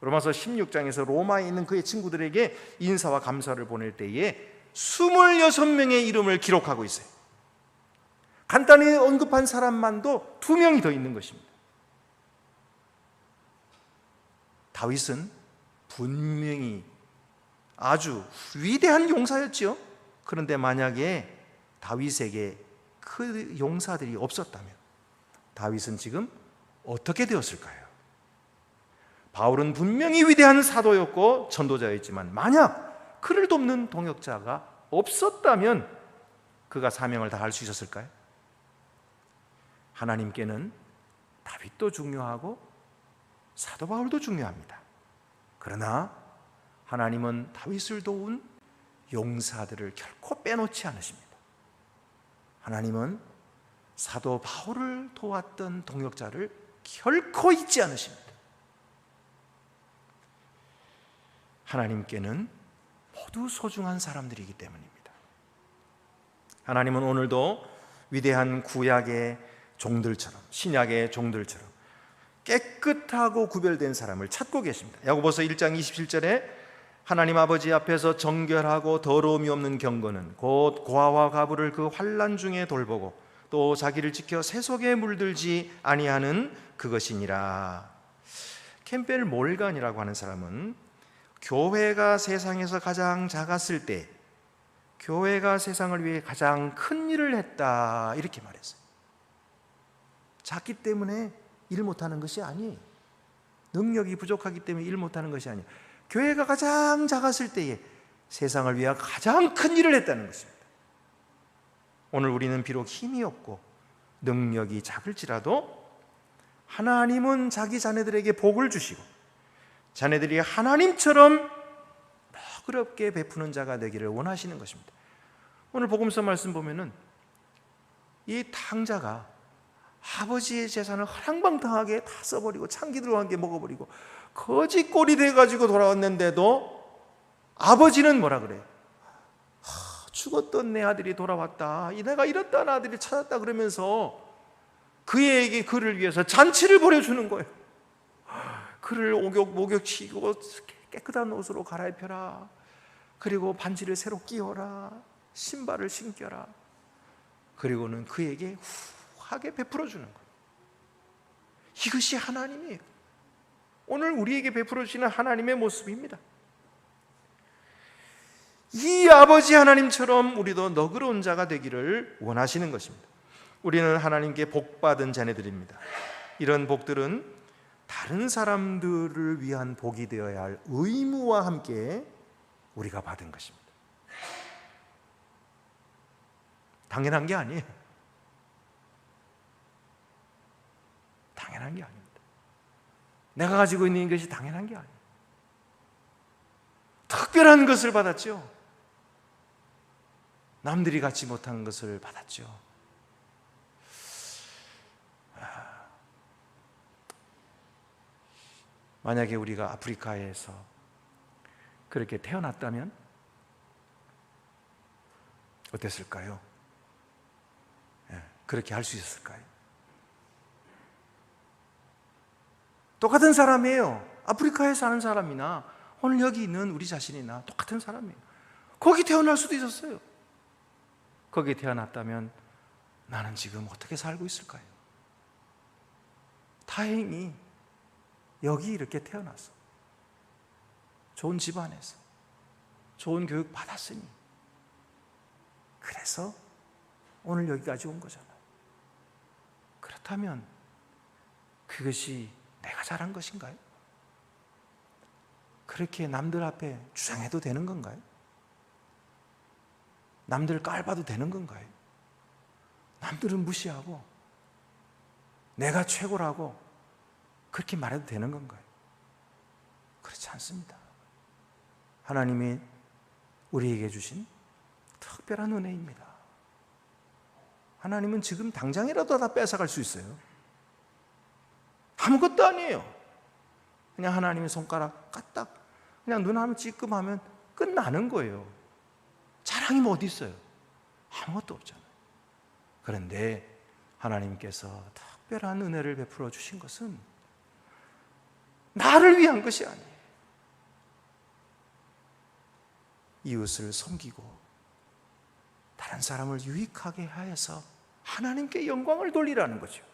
로마서 16장에서 로마에 있는 그의 친구들에게 인사와 감사를 보낼 때에 26명의 이름을 기록하고 있어요. 간단히 언급한 사람만도 2명이 더 있는 것입니다. 다윗은 분명히 아주 위대한 용사였지요. 그런데 만약에 다윗에게 그 용사들이 없었다면 다윗은 지금 어떻게 되었을까요? 바울은 분명히 위대한 사도였고 전도자였지만 만약 그를 돕는 동역자가 없었다면 그가 사명을 다할 수 있었을까요? 하나님께는 다윗도 중요하고 사도 바울도 중요합니다. 그러나 하나님은 다윗을 도운 용사들을 결코 빼놓지 않으십니다. 하나님은 사도 바울을 도왔던 동역자를 결코 잊지 않으십니다. 하나님께는 모두 소중한 사람들이기 때문입니다. 하나님은 오늘도 위대한 구약의 종들처럼, 신약의 종들처럼 깨끗하고 구별된 사람을 찾고 계십니다. 야고보서 1장 27절에 하나님 아버지 앞에서 정결하고 더러움이 없는 경건은 곧 고아와 과부를 그 환난 중에 돌보고 또 자기를 지켜 세속에 물들지 아니하는 그것이니라. 캠벨 몰간이라고 하는 사람은 교회가 세상에서 가장 작았을 때 교회가 세상을 위해 가장 큰 일을 했다, 이렇게 말했어요. 작기 때문에 일 못하는 것이 아니에요. 능력이 부족하기 때문에 일 못하는 것이 아니에요. 교회가 가장 작았을 때에 세상을 위해 가장 큰 일을 했다는 것입니다. 오늘 우리는 비록 힘이 없고 능력이 작을지라도 하나님은 자기 자녀들에게 복을 주시고 자녀들이 하나님처럼 너그럽게 베푸는 자가 되기를 원하시는 것입니다. 오늘 복음서 말씀 보면은 이 탕자가 아버지의 재산을 허랑방탕하게 다 써버리고 창기 들어간 게 먹어버리고 거지 꼴이 돼가지고 돌아왔는데도 아버지는 뭐라 그래요? 죽었던 내 아들이 돌아왔다, 내가 잃었던 아들이 찾았다 그러면서 그에게 그를 위해서 잔치를 벌여주는 거예요. 그를 목욕시키고 깨끗한 옷으로 갈아입혀라, 그리고 반지를 새로 끼워라, 신발을 신겨라, 그리고는 그에게 후하게 베풀어 주는 거예요. 이것이 하나님이에요. 오늘 우리에게 베풀어 주시는 하나님의 모습입니다. 이 아버지 하나님처럼 우리도 너그러운 자가 되기를 원하시는 것입니다. 우리는 하나님께 복받은 자녀들입니다. 이런 복들은 다른 사람들을 위한 복이 되어야 할 의무와 함께 우리가 받은 것입니다. 당연한 게 아니에요. 당연한 게 아닙니다. 내가 가지고 있는 것이 당연한 게 아니에요. 특별한 것을 받았죠. 남들이 갖지 못한 것을 받았죠. 만약에 우리가 아프리카에서 그렇게 태어났다면 어땠을까요? 그렇게 할 수 있었을까요? 똑같은 사람이에요. 아프리카에 사는 사람이나 오늘 여기 있는 우리 자신이나 똑같은 사람이에요. 거기 태어날 수도 있었어요. 거기 태어났다면 나는 지금 어떻게 살고 있을까요? 다행히 여기 이렇게 태어났어. 좋은 집안에서 좋은 교육 받았으니 그래서 오늘 여기까지 온 거잖아요. 그렇다면 그것이 내가 잘한 것인가요? 그렇게 남들 앞에 주장해도 되는 건가요? 남들 깔봐도 되는 건가요? 남들은 무시하고 내가 최고라고 그렇게 말해도 되는 건가요? 그렇지 않습니다. 하나님이 우리에게 주신 특별한 은혜입니다. 하나님은 지금 당장이라도 다 뺏어갈 수 있어요. 아무것도 아니에요. 그냥 하나님의 손가락 까딱 그냥 눈 한번 찌끔하면 끝나는 거예요. 자랑이 뭐 어디 있어요? 아무것도 없잖아요. 그런데 하나님께서 특별한 은혜를 베풀어 주신 것은 나를 위한 것이 아니에요. 이웃을 섬기고 다른 사람을 유익하게 하여서 하나님께 영광을 돌리라는 거죠.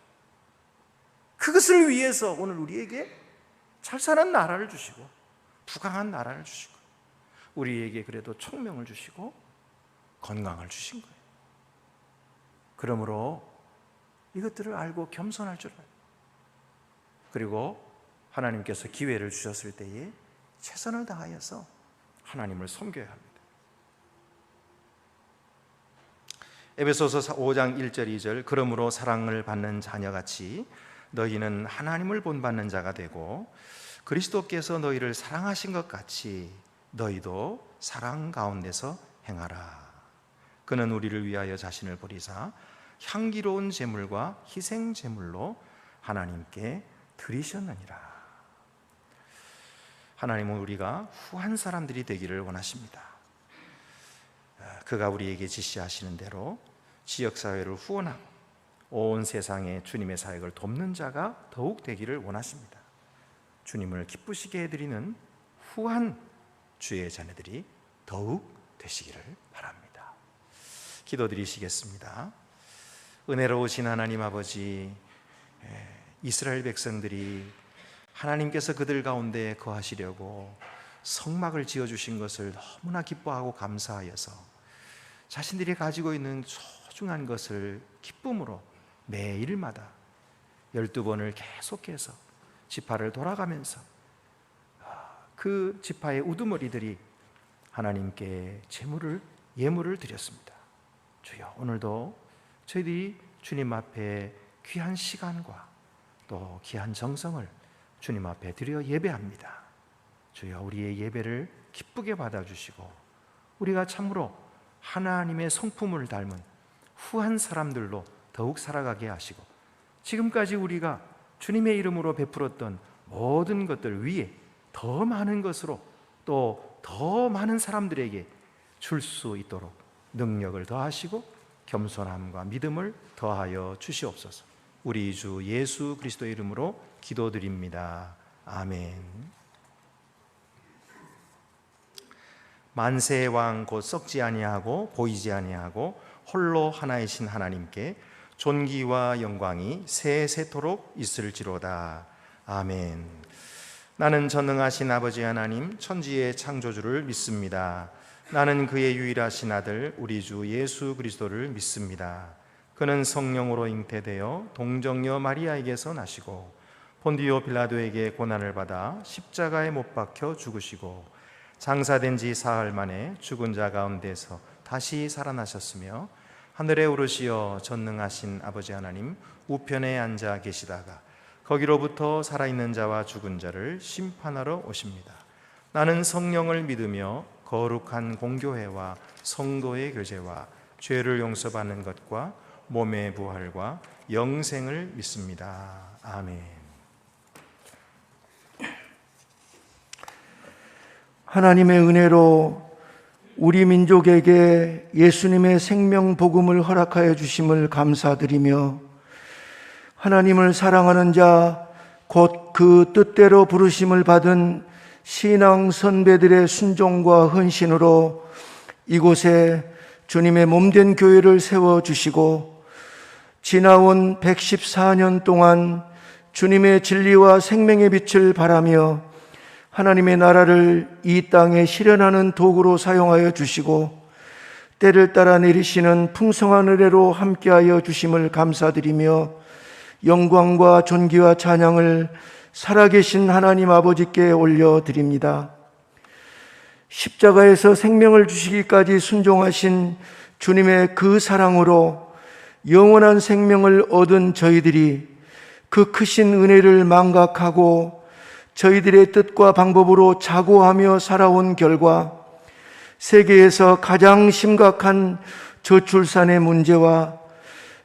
그것을 위해서 오늘 우리에게 잘 사는 나라를 주시고 부강한 나라를 주시고 우리에게 그래도 총명을 주시고 건강을 주신 거예요. 그러므로 이것들을 알고 겸손할 줄 알아요. 그리고 하나님께서 기회를 주셨을 때에 최선을 다하여서 하나님을 섬겨야 합니다. 에베소서 5장 1절 2절 그러므로 사랑을 받는 자녀같이 너희는 하나님을 본받는 자가 되고 그리스도께서 너희를 사랑하신 것 같이 너희도 사랑 가운데서 행하라. 그는 우리를 위하여 자신을 버리사 향기로운 제물과 희생 제물로 하나님께 드리셨느니라. 하나님은 우리가 후한 사람들이 되기를 원하십니다. 그가 우리에게 지시하시는 대로 지역사회를 후원하고 온 세상에 주님의 사역을 돕는 자가 더욱 되기를 원하십니다. 주님을 기쁘시게 해드리는 후한 주의 자녀들이 더욱 되시기를 바랍니다. 기도드리시겠습니다. 은혜로우신 하나님 아버지, 이스라엘 백성들이 하나님께서 그들 가운데 거하시려고 성막을 지어주신 것을 너무나 기뻐하고 감사하여서 자신들이 가지고 있는 소중한 것을 기쁨으로 매일마다 12번을 계속해서 지파를 돌아가면서 그 지파의 우두머리들이 하나님께 예물을 드렸습니다. 주여, 오늘도 저희들이 주님 앞에 귀한 시간과 또 귀한 정성을 주님 앞에 드려 예배합니다. 주여, 우리의 예배를 기쁘게 받아주시고 우리가 참으로 하나님의 성품을 닮은 후한 사람들로 더욱 살아가게 하시고 지금까지 우리가 주님의 이름으로 베풀었던 모든 것들 위에 더 많은 것으로 또 더 많은 사람들에게 줄 수 있도록 능력을 더하시고 겸손함과 믿음을 더하여 주시옵소서. 우리 주 예수 그리스도의 이름으로 기도드립니다. 아멘. 만세의 왕 곧 썩지 아니하고 보이지 아니하고 홀로 하나이신 하나님께 존귀와 영광이 세세토록 있을지로다. 아멘. 나는 전능하신 아버지 하나님 천지의 창조주를 믿습니다. 나는 그의 유일하신 아들 우리 주 예수 그리스도를 믿습니다. 그는 성령으로 잉태되어 동정녀 마리아에게서 나시고 본디오 빌라도에게 고난을 받아 십자가에 못 박혀 죽으시고 장사된 지 사흘 만에 죽은 자 가운데서 다시 살아나셨으며 하늘에 오르시어 전능하신 아버지 하나님 우편에 앉아 계시다가 거기로부터 살아있는 자와 죽은 자를 심판하러 오십니다. 나는 성령을 믿으며 거룩한 공교회와 성도의 교제와 죄를 용서받는 것과 몸의 부활과 영생을 믿습니다. 아멘. 하나님의 은혜로 우리 민족에게 예수님의 생명 복음을 허락하여 주심을 감사드리며 하나님을 사랑하는 자 곧 그 뜻대로 부르심을 받은 신앙 선배들의 순종과 헌신으로 이곳에 주님의 몸된 교회를 세워주시고 지나온 114년 동안 주님의 진리와 생명의 빛을 바라며 하나님의 나라를 이 땅에 실현하는 도구로 사용하여 주시고 때를 따라 내리시는 풍성한 은혜로 함께하여 주심을 감사드리며 영광과 존귀와 찬양을 살아계신 하나님 아버지께 올려드립니다. 십자가에서 생명을 주시기까지 순종하신 주님의 그 사랑으로 영원한 생명을 얻은 저희들이 그 크신 은혜를 망각하고 저희들의 뜻과 방법으로 자고하며 살아온 결과 세계에서 가장 심각한 저출산의 문제와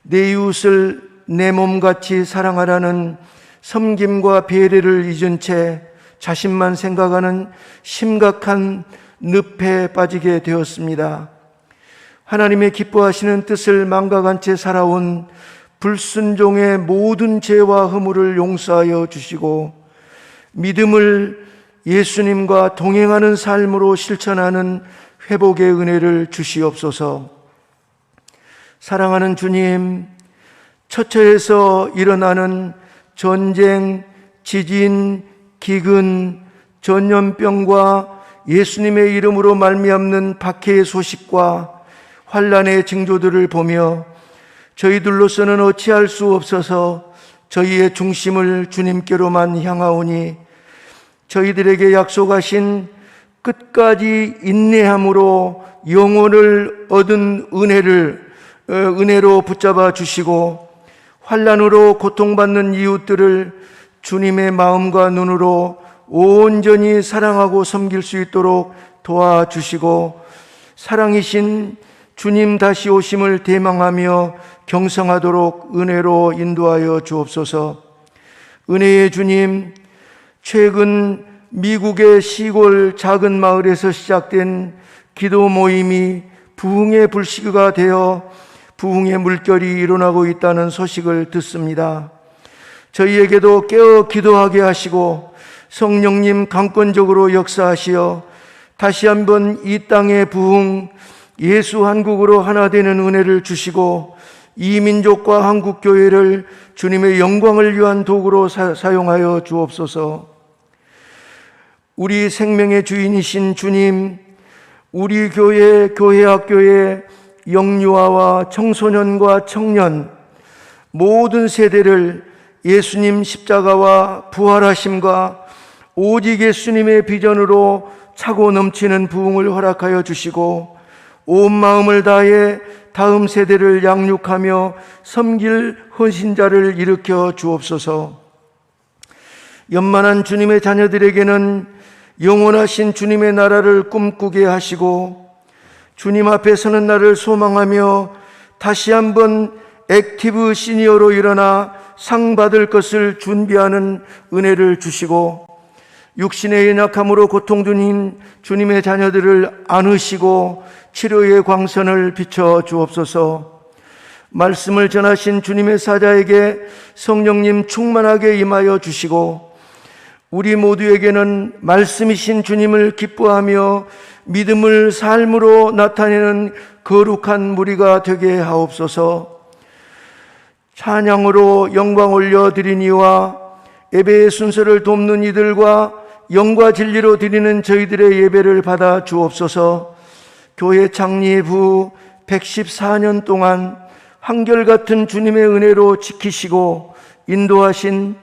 내 이웃을 내 몸같이 사랑하라는 섬김과 배려를 잊은 채 자신만 생각하는 심각한 늪에 빠지게 되었습니다. 하나님의 기뻐하시는 뜻을 망각한 채 살아온 불순종의 모든 죄와 허물을 용서하여 주시고 믿음을 예수님과 동행하는 삶으로 실천하는 회복의 은혜를 주시옵소서. 사랑하는 주님, 처처에서 일어나는 전쟁, 지진, 기근, 전염병과 예수님의 이름으로 말미암는 박해의 소식과 환난의 징조들을 보며 저희들로서는 어찌할 수 없어서 저희의 중심을 주님께로만 향하오니 저희들에게 약속하신 끝까지 인내함으로 영혼을 얻은 은혜로 붙잡아 주시고 환난으로 고통받는 이웃들을 주님의 마음과 눈으로 온전히 사랑하고 섬길 수 있도록 도와주시고 사랑이신 주님 다시 오심을 대망하며 경성하도록 은혜로 인도하여 주옵소서. 은혜의 주님, 최근 미국의 시골 작은 마을에서 시작된 기도 모임이 부흥의 불씨가 되어 부흥의 물결이 일어나고 있다는 소식을 듣습니다. 저희에게도 깨어 기도하게 하시고 성령님 강권적으로 역사하시어 다시 한번 이 땅의 부흥, 예수 한국으로 하나 되는 은혜를 주시고 이 민족과 한국교회를 주님의 영광을 위한 도구로 사용하여 주옵소서. 우리 생명의 주인이신 주님, 우리 교회학교의 영유아와 청소년과 청년 모든 세대를 예수님 십자가와 부활하심과 오직 예수님의 비전으로 차고 넘치는 부흥을 허락하여 주시고 온 마음을 다해 다음 세대를 양육하며 섬길 헌신자를 일으켜 주옵소서. 연만한 주님의 자녀들에게는 영원하신 주님의 나라를 꿈꾸게 하시고 주님 앞에 서는 날을 소망하며 다시 한번 액티브 시니어로 일어나 상 받을 것을 준비하는 은혜를 주시고 육신의 연약함으로 고통 중인 주님의 자녀들을 안으시고 치료의 광선을 비춰 주옵소서. 말씀을 전하신 주님의 사자에게 성령님 충만하게 임하여 주시고 우리 모두에게는 말씀이신 주님을 기뻐하며 믿음을 삶으로 나타내는 거룩한 무리가 되게 하옵소서. 찬양으로 영광 올려드리니와 예배의 순서를 돕는 이들과 영과 진리로 드리는 저희들의 예배를 받아 주옵소서. 교회 창립 후 114년 동안 한결같은 주님의 은혜로 지키시고 인도하신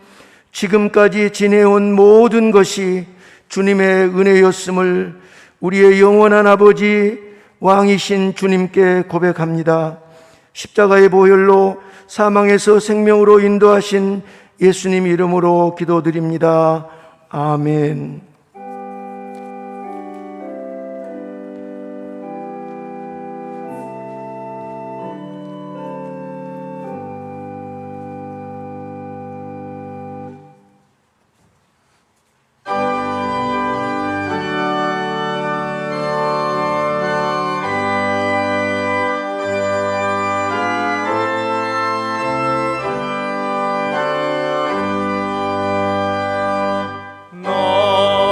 지금까지 지내온 모든 것이 주님의 은혜였음을 우리의 영원한 아버지 왕이신 주님께 고백합니다. 십자가의 보혈로 사망에서 생명으로 인도하신 예수님 이름으로 기도드립니다. 아멘. 나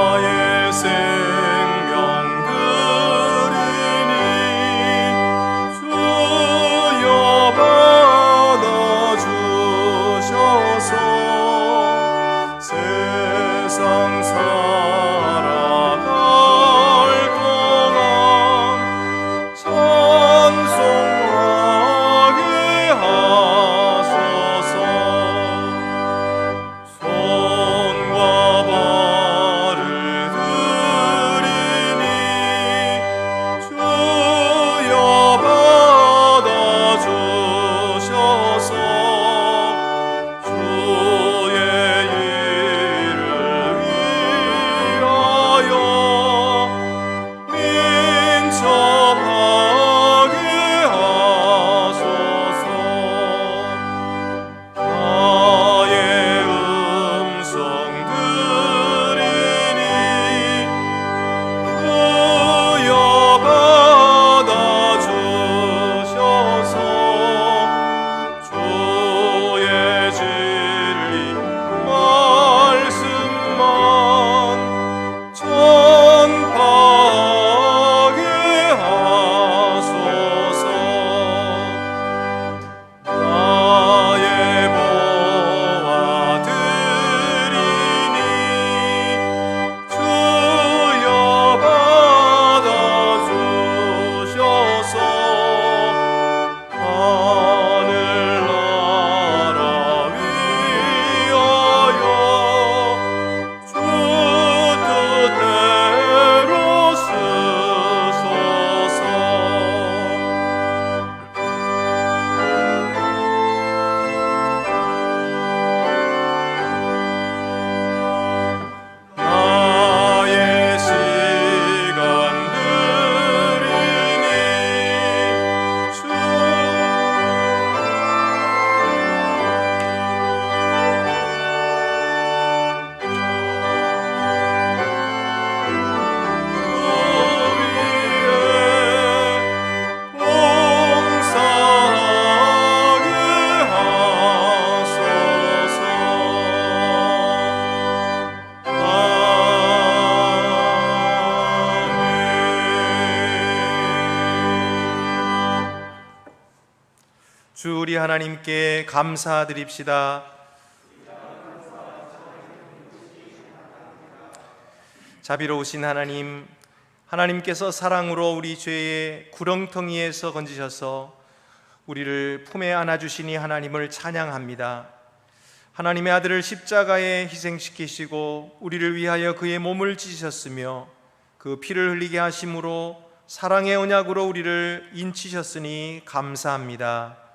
주 우리 하나님께 감사드립시다. 자비로우신 하나님, 하나님께서 사랑으로 우리 죄의 구렁텅이에서 건지셔서 우리를 품에 안아주시니 하나님을 찬양합니다. 하나님의 아들을 십자가에 희생시키시고 우리를 위하여 그의 몸을 찢으셨으며 그 피를 흘리게 하심으로 사랑의 언약으로 우리를 인치셨으니 감사합니다.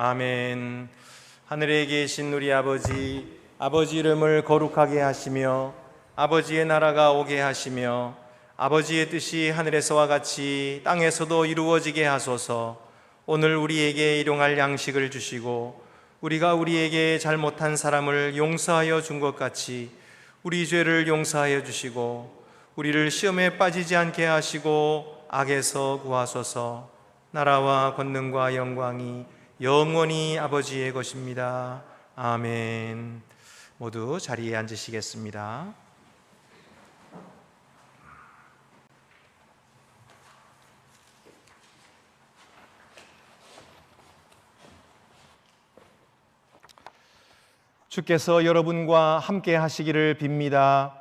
아멘. 하늘에 계신 우리 아버지, 아버지 이름을 거룩하게 하시며 아버지의 나라가 오게 하시며 아버지의 뜻이 하늘에서와 같이 땅에서도 이루어지게 하소서. 오늘 우리에게 일용할 양식을 주시고 우리가 우리에게 잘못한 사람을 용서하여 준 것 같이 우리 죄를 용서하여 주시고 우리를 시험에 빠지지 않게 하시고 악에서 구하소서. 나라와 권능과 영광이 영원히 아버지의 것입니다. 아멘. 모두 자리에 앉으시겠습니다. 주께서 여러분과 함께 하시기를 빕니다.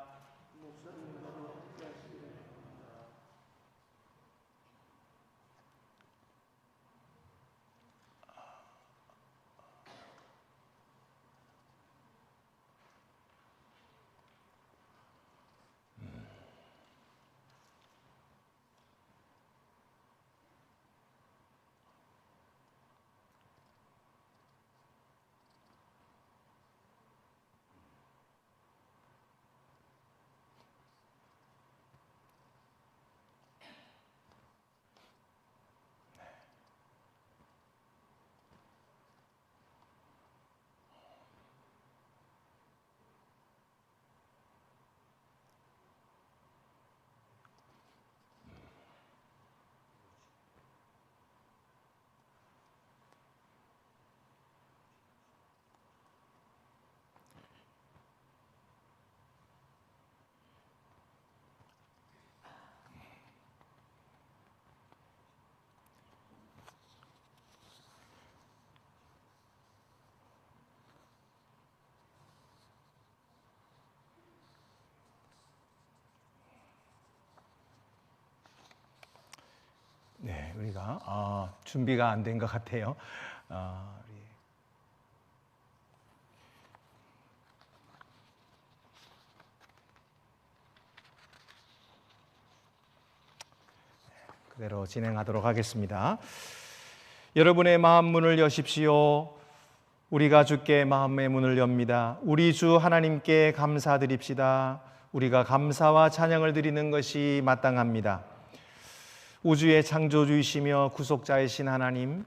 네, 우리가 준비가 안 된 것 같아요. 그대로 진행하도록 하겠습니다. 여러분의 마음 문을 여십시오. 우리가 주께 마음의 문을 엽니다. 우리 주 하나님께 감사드립시다. 우리가 감사와 찬양을 드리는 것이 마땅합니다. 우주의 창조주이시며 구속자이신 하나님,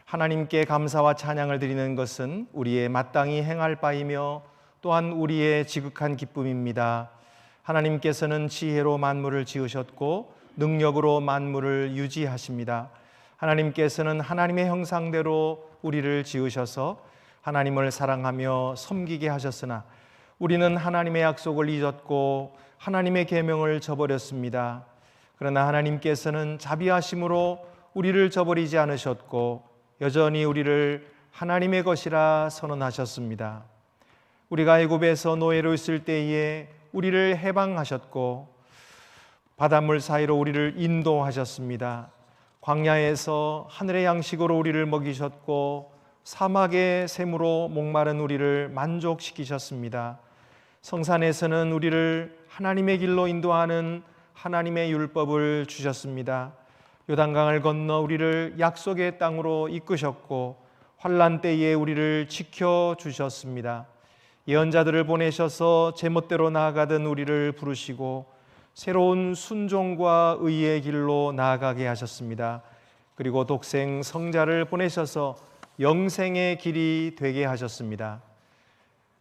하나님께 감사와 찬양을 드리는 것은 우리의 마땅히 행할 바이며 또한 우리의 지극한 기쁨입니다. 하나님께서는 지혜로 만물을 지으셨고 능력으로 만물을 유지하십니다. 하나님께서는 하나님의 형상대로 우리를 지으셔서 하나님을 사랑하며 섬기게 하셨으나 우리는 하나님의 약속을 잊었고 하나님의 계명을 저버렸습니다. 그러나 하나님께서는 자비하심으로 우리를 저버리지 않으셨고 여전히 우리를 하나님의 것이라 선언하셨습니다. 우리가 애굽에서 노예로 있을 때에 우리를 해방하셨고 바닷물 사이로 우리를 인도하셨습니다. 광야에서 하늘의 양식으로 우리를 먹이셨고 사막의 샘으로 목마른 우리를 만족시키셨습니다. 성산에서는 우리를 하나님의 길로 인도하는 하나님의 율법을 주셨습니다. 요단강을 건너 우리를 약속의 땅으로 이끄셨고 환난 때에 우리를 지켜주셨습니다. 예언자들을 보내셔서 제멋대로 나아가던 우리를 부르시고 새로운 순종과 의의 길로 나아가게 하셨습니다. 그리고 독생 성자를 보내셔서 영생의 길이 되게 하셨습니다.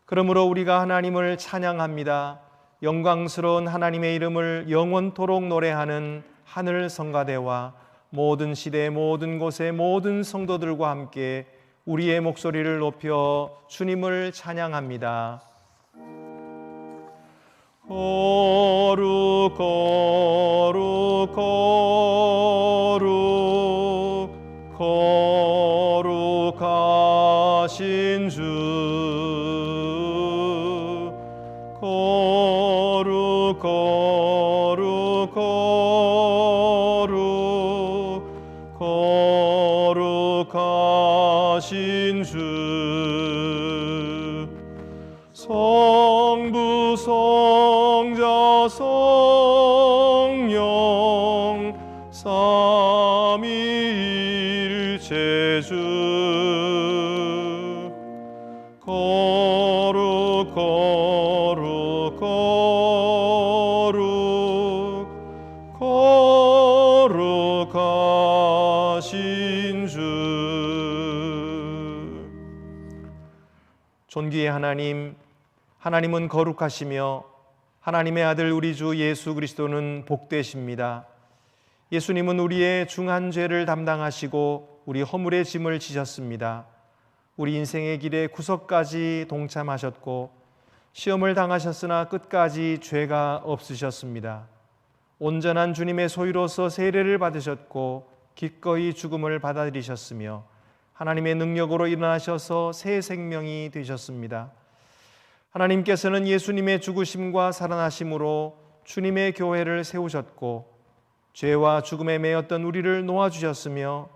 그러므로 우리가 하나님을 찬양합니다. 영광스러운 하나님의 이름을 영원토록 노래하는 하늘 성가대와 모든 시대 모든 곳의 모든 성도들과 함께 우리의 목소리를 높여 주님을 찬양합니다. 거룩 거룩 거룩 거룩하신 주 거룩 거룩 거룩 거룩하신 주 성부 성자 성령 삼위일체주 거룩 거룩 거룩 거룩하신 주. 존귀의 하나님, 하나님은 거룩하시며 하나님의 아들 우리 주 예수 그리스도는 복되십니다. 예수님은 우리의 중한 죄를 담당하시고 우리 허물의 짐을 지셨습니다. 우리 인생의 길에 구석까지 동참하셨고 시험을 당하셨으나 끝까지 죄가 없으셨습니다. 온전한 주님의 소유로서 세례를 받으셨고 기꺼이 죽음을 받아들이셨으며 하나님의 능력으로 일어나셔서 새 생명이 되셨습니다. 하나님께서는 예수님의 죽으심과 살아나심으로 주님의 교회를 세우셨고 죄와 죽음에 매였던 우리를 놓아주셨으며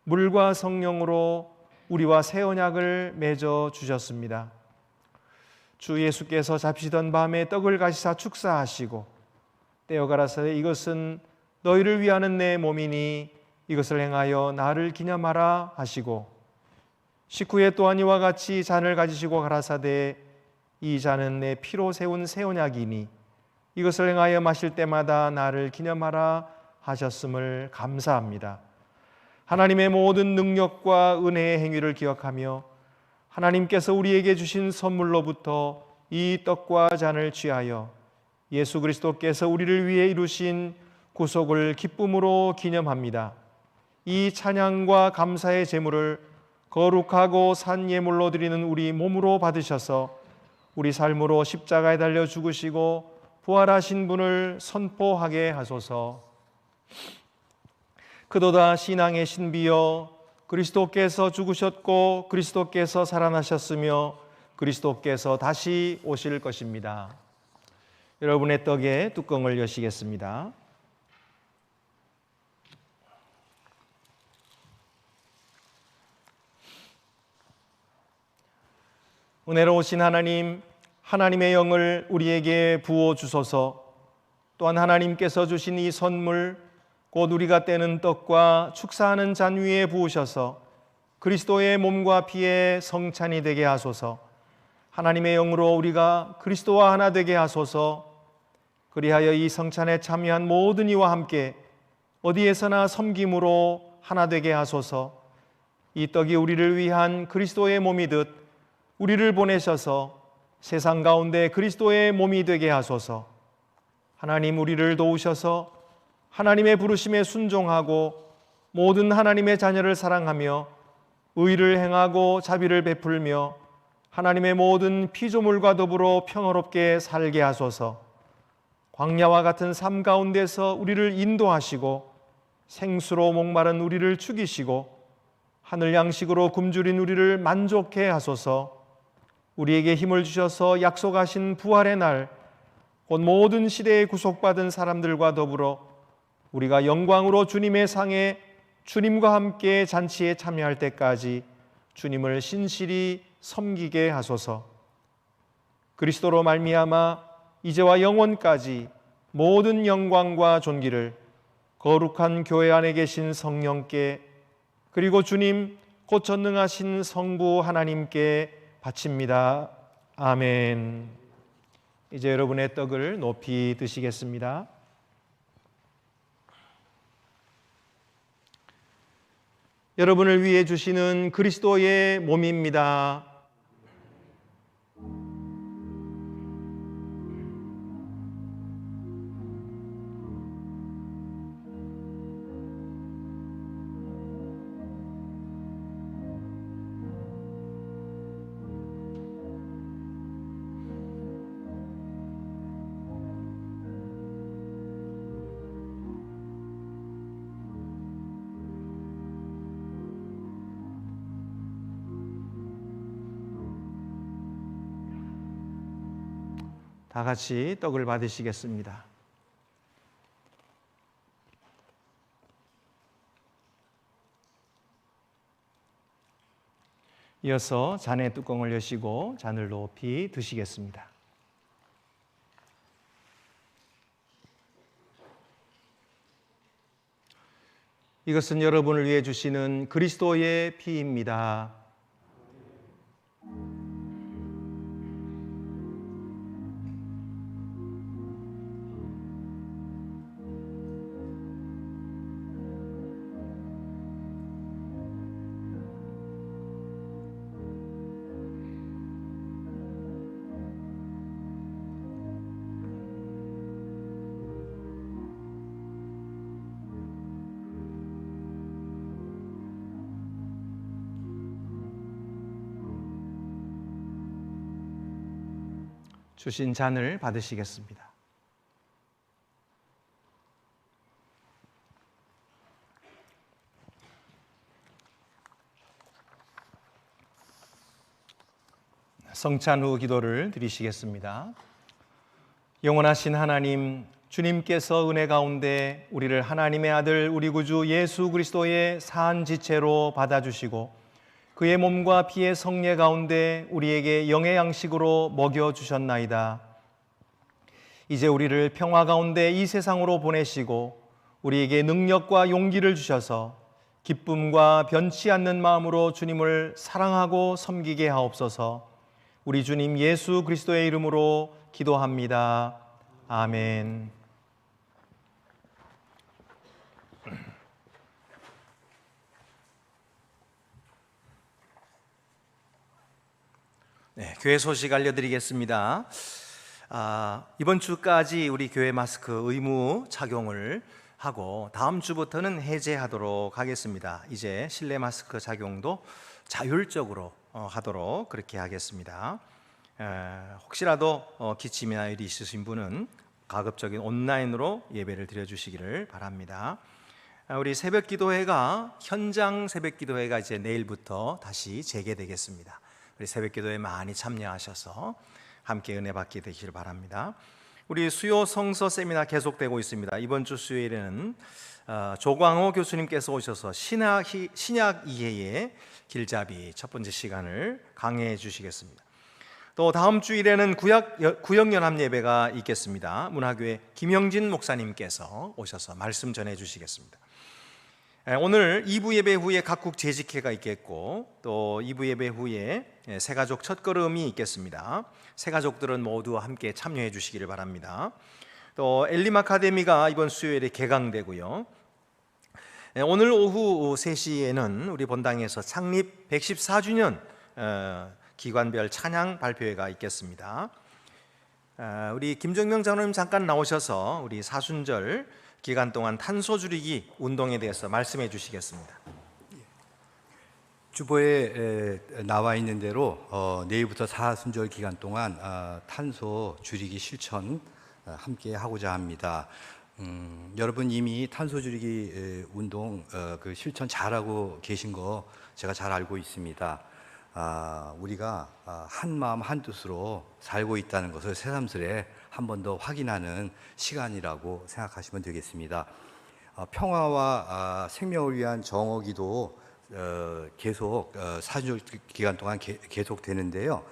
물과 성령으로 우리와 새 언약을 맺어 주셨습니다. 주 예수께서 잡히시던 밤에 떡을 가시사 축사하시고 떼어 가라사대 이것은 너희를 위하는 내 몸이니 이것을 행하여 나를 기념하라 하시고 식후에 또한 이와 같이 잔을 가지시고 가라사대 이 잔은 내 피로 세운 새 언약이니 이것을 행하여 마실 때마다 나를 기념하라 하셨음을 감사합니다. 하나님의 모든 능력과 은혜의 행위를 기억하며 하나님께서 우리에게 주신 선물로부터 이 떡과 잔을 취하여 예수 그리스도께서 우리를 위해 이루신 구속을 기쁨으로 기념합니다. 이 찬양과 감사의 제물을 거룩하고 산 예물로 드리는 우리 몸으로 받으셔서 우리 삶으로 십자가에 달려 죽으시고 부활하신 분을 선포하게 하소서. 그도다 신앙의 신비여 그리스도께서 죽으셨고 그리스도께서 살아나셨으며 그리스도께서 다시 오실 것입니다. 여러분의 떡에 뚜껑을 여시겠습니다. 은혜로우신 하나님, 하나님의 영을 우리에게 부어 주소서. 또한 하나님께서 주신 이 선물 곧 우리가 떼는 떡과 축사하는 잔 위에 부으셔서 그리스도의 몸과 피의 성찬이 되게 하소서. 하나님의 영으로 우리가 그리스도와 하나 되게 하소서. 그리하여 이 성찬에 참여한 모든 이와 함께 어디에서나 섬김으로 하나 되게 하소서. 이 떡이 우리를 위한 그리스도의 몸이듯 우리를 보내셔서 세상 가운데 그리스도의 몸이 되게 하소서. 하나님 우리를 도우셔서 하나님의 부르심에 순종하고 모든 하나님의 자녀를 사랑하며 의를 행하고 자비를 베풀며 하나님의 모든 피조물과 더불어 평화롭게 살게 하소서. 광야와 같은 삶 가운데서 우리를 인도하시고 생수로 목마른 우리를 죽이시고 하늘 양식으로 굶주린 우리를 만족해 하소서. 우리에게 힘을 주셔서 약속하신 부활의 날 곧 모든 시대에 구속받은 사람들과 더불어 우리가 영광으로 주님의 상에 주님과 함께 잔치에 참여할 때까지 주님을 신실히 섬기게 하소서. 그리스도로 말미암아 이제와 영원까지 모든 영광과 존귀를 거룩한 교회 안에 계신 성령께 그리고 주님 곧 전능하신 성부 하나님께 바칩니다. 아멘. 이제 여러분의 떡을 높이 드시겠습니다. 여러분을 위해 주시는 그리스도의 몸입니다. 다 같이 떡을 받으시겠습니다. 이어서 잔의 뚜껑을 여시고 잔을 높이 드시겠습니다. 이것은 여러분을 위해 주시는 그리스도의 피입니다. 주신 잔을 받으시겠습니다. 성찬 후 기도를 드리시겠습니다. 영원하신 하나님, 주님께서 은혜 가운데 우리를 하나님의 아들 우리 구주 예수 그리스도의 산 지체로 받아주시고 그의 몸과 피의 성례 가운데 우리에게 영의 양식으로 먹여주셨나이다. 이제 우리를 평화 가운데 이 세상으로 보내시고 우리에게 능력과 용기를 주셔서 기쁨과 변치 않는 마음으로 주님을 사랑하고 섬기게 하옵소서. 우리 주님 예수 그리스도의 이름으로 기도합니다. 아멘. 네, 교회 소식 알려드리겠습니다. 이번 주까지 우리 교회 마스크 의무 착용을 하고 다음 주부터는 해제하도록 하겠습니다. 이제 실내 마스크 착용도 자율적으로 하도록 그렇게 하겠습니다. 혹시라도 기침이나 일이 있으신 분은 가급적인 온라인으로 예배를 드려주시기를 바랍니다. 우리 새벽기도회가 현장 새벽기도회가 이제 내일부터 다시 재개되겠습니다. 우리 새벽기도에 많이 참여하셔서 함께 은혜 받게 되시길 바랍니다. 우리 수요 성서 세미나 계속되고 있습니다. 이번 주 수요일에는 조광호 교수님께서 오셔서 신약 이해의 길잡이 첫 번째 시간을 강해해 주시겠습니다. 또 다음 주일에는 구역연합 예배가 있겠습니다. 문화교회 김영진 목사님께서 오셔서 말씀 전해 주시겠습니다. 오늘 2부 예배 후에 각국 재직회가 있겠고 또 2부 예배 후에 새가족 첫걸음이 있겠습니다. 새가족들은 모두 함께 참여해 주시기를 바랍니다. 또 엘림 아카데미가 이번 수요일에 개강되고요. 오늘 오후 3시에는 우리 본당에서 창립 114주년 기관별 찬양 발표회가 있겠습니다. 우리 김정명 장로님 잠깐 나오셔서 우리 사순절 기간 동안 탄소 줄이기 운동에 대해서 말씀해 주시겠습니다. 주보에 나와 있는 대로 내일부터 사순절 기간 동안 탄소 줄이기 실천 함께 하고자 합니다. 여러분 이미 탄소 줄이기 운동 그 실천 잘하고 계신 거 제가 잘 알고 있습니다. 우리가 한 마음 한 뜻으로 살고 있다는 것을 새삼스레 한 번 더 확인하는 시간이라고 생각하시면 되겠습니다. 평화와 생명을 위한 정오기도 계속 사순절 기간 동안 계속되는데요.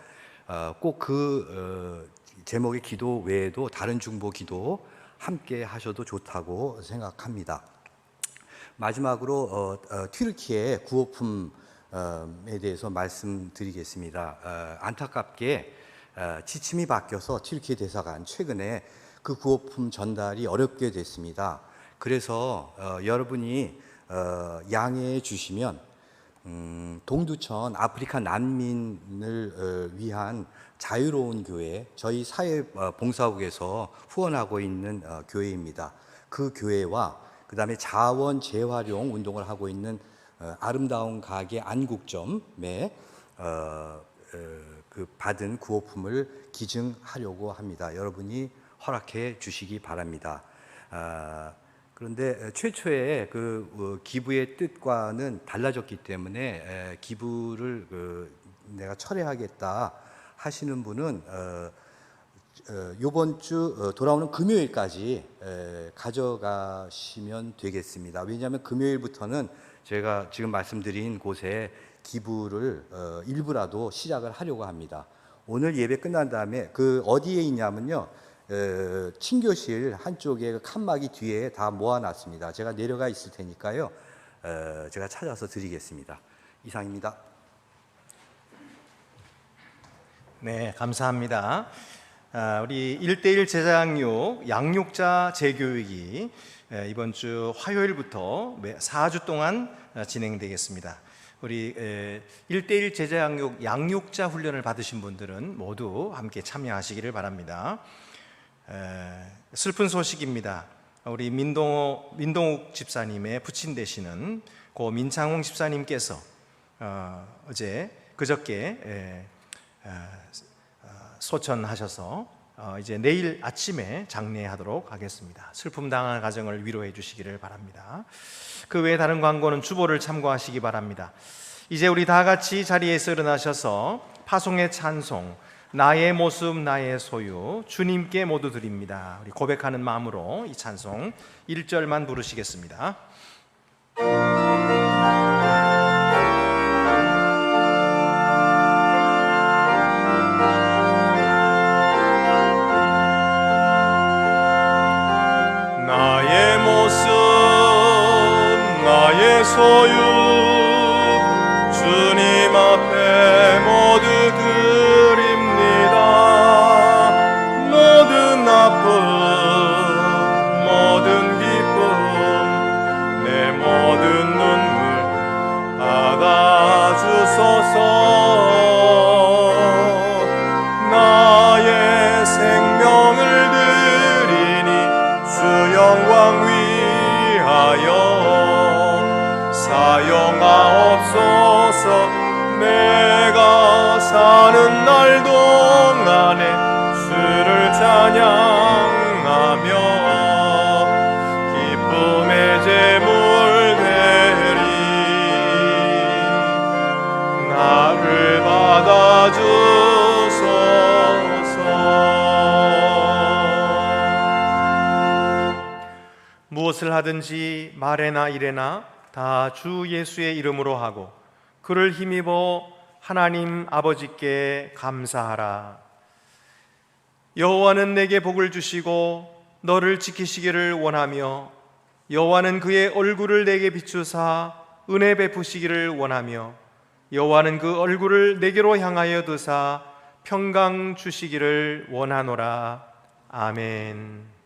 꼭 그 제목의 기도 외에도 다른 중보 기도 함께 하셔도 좋다고 생각합니다. 마지막으로 튀르키예 구호품에 대해서 말씀드리겠습니다. 안타깝게 지침이 바뀌어서 튀르키예 대사관 최근에 그 구호품 전달이 어렵게 됐습니다. 그래서 여러분이 양해해 주시면 동두천 아프리카 난민을 위한 자유로운 교회, 저희 사회봉사국에서 후원하고 있는 교회입니다. 그 교회와 그 다음에 자원 재활용 운동을 하고 있는 아름다운 가게 안국점에 그 받은 구호품을 기증하려고 합니다. 여러분이 허락해 주시기 바랍니다. 그런데 최초의 그 기부의 뜻과는 달라졌기 때문에 기부를 내가 철회하겠다 하시는 분은 이번 주 돌아오는 금요일까지 가져가시면 되겠습니다. 왜냐하면 금요일부터는 제가 지금 말씀드린 곳에 기부를 일부라도 시작을 하려고 합니다. 오늘 예배 끝난 다음에 그 어디에 있냐면요, 친교실 한쪽에 칸막이 뒤에 다 모아놨습니다. 제가 내려가 있을 테니까요, 제가 찾아서 드리겠습니다. 이상입니다. 네, 감사합니다. 우리 1:1 제자양육 양육자 재교육이 이번 주 화요일부터 4주 동안 진행되겠습니다. 우리 1:1 제자양육 양육자 훈련을 받으신 분들은 모두 함께 참여하시기를 바랍니다. 슬픈 소식입니다. 우리 민동욱 집사님의 부친 되시는 고 민창홍 집사님께서 그저께 소천하셔서 이제 내일 아침에 장례하도록 하겠습니다. 슬픔 당한 가정을 위로해 주시기를 바랍니다. 그 외에 다른 광고는 주보를 참고하시기 바랍니다. 이제 우리 다 같이 자리에서 일어나셔서 파송의 찬송 나의 모습 나의 소유 주님께 모두 드립니다. 우리 고백하는 마음으로 이 찬송 1절만 부르시겠습니다. 나의 모습 나의 소유 주님 앞에 모두 드립니다. 모든 아픔 모든 기쁨 내 모든 눈물 받아주소서. 나의 생명을 드리니 주 영광 위하여 사용하옵소서. 내가 사는 날 동안에 주를 찬양하며 기쁨의 제물 되리. 나를 받아주소서. 무엇을 하든지 말에나 일에나 다 주 예수의 이름으로 하고 그를 힘입어 하나님 아버지께 감사하라. 여호와는 내게 복을 주시고 너를 지키시기를 원하며 여호와는 그의 얼굴을 내게 비추사 은혜 베푸시기를 원하며 여호와는 그 얼굴을 내게로 향하여 드사 평강 주시기를 원하노라. 아멘.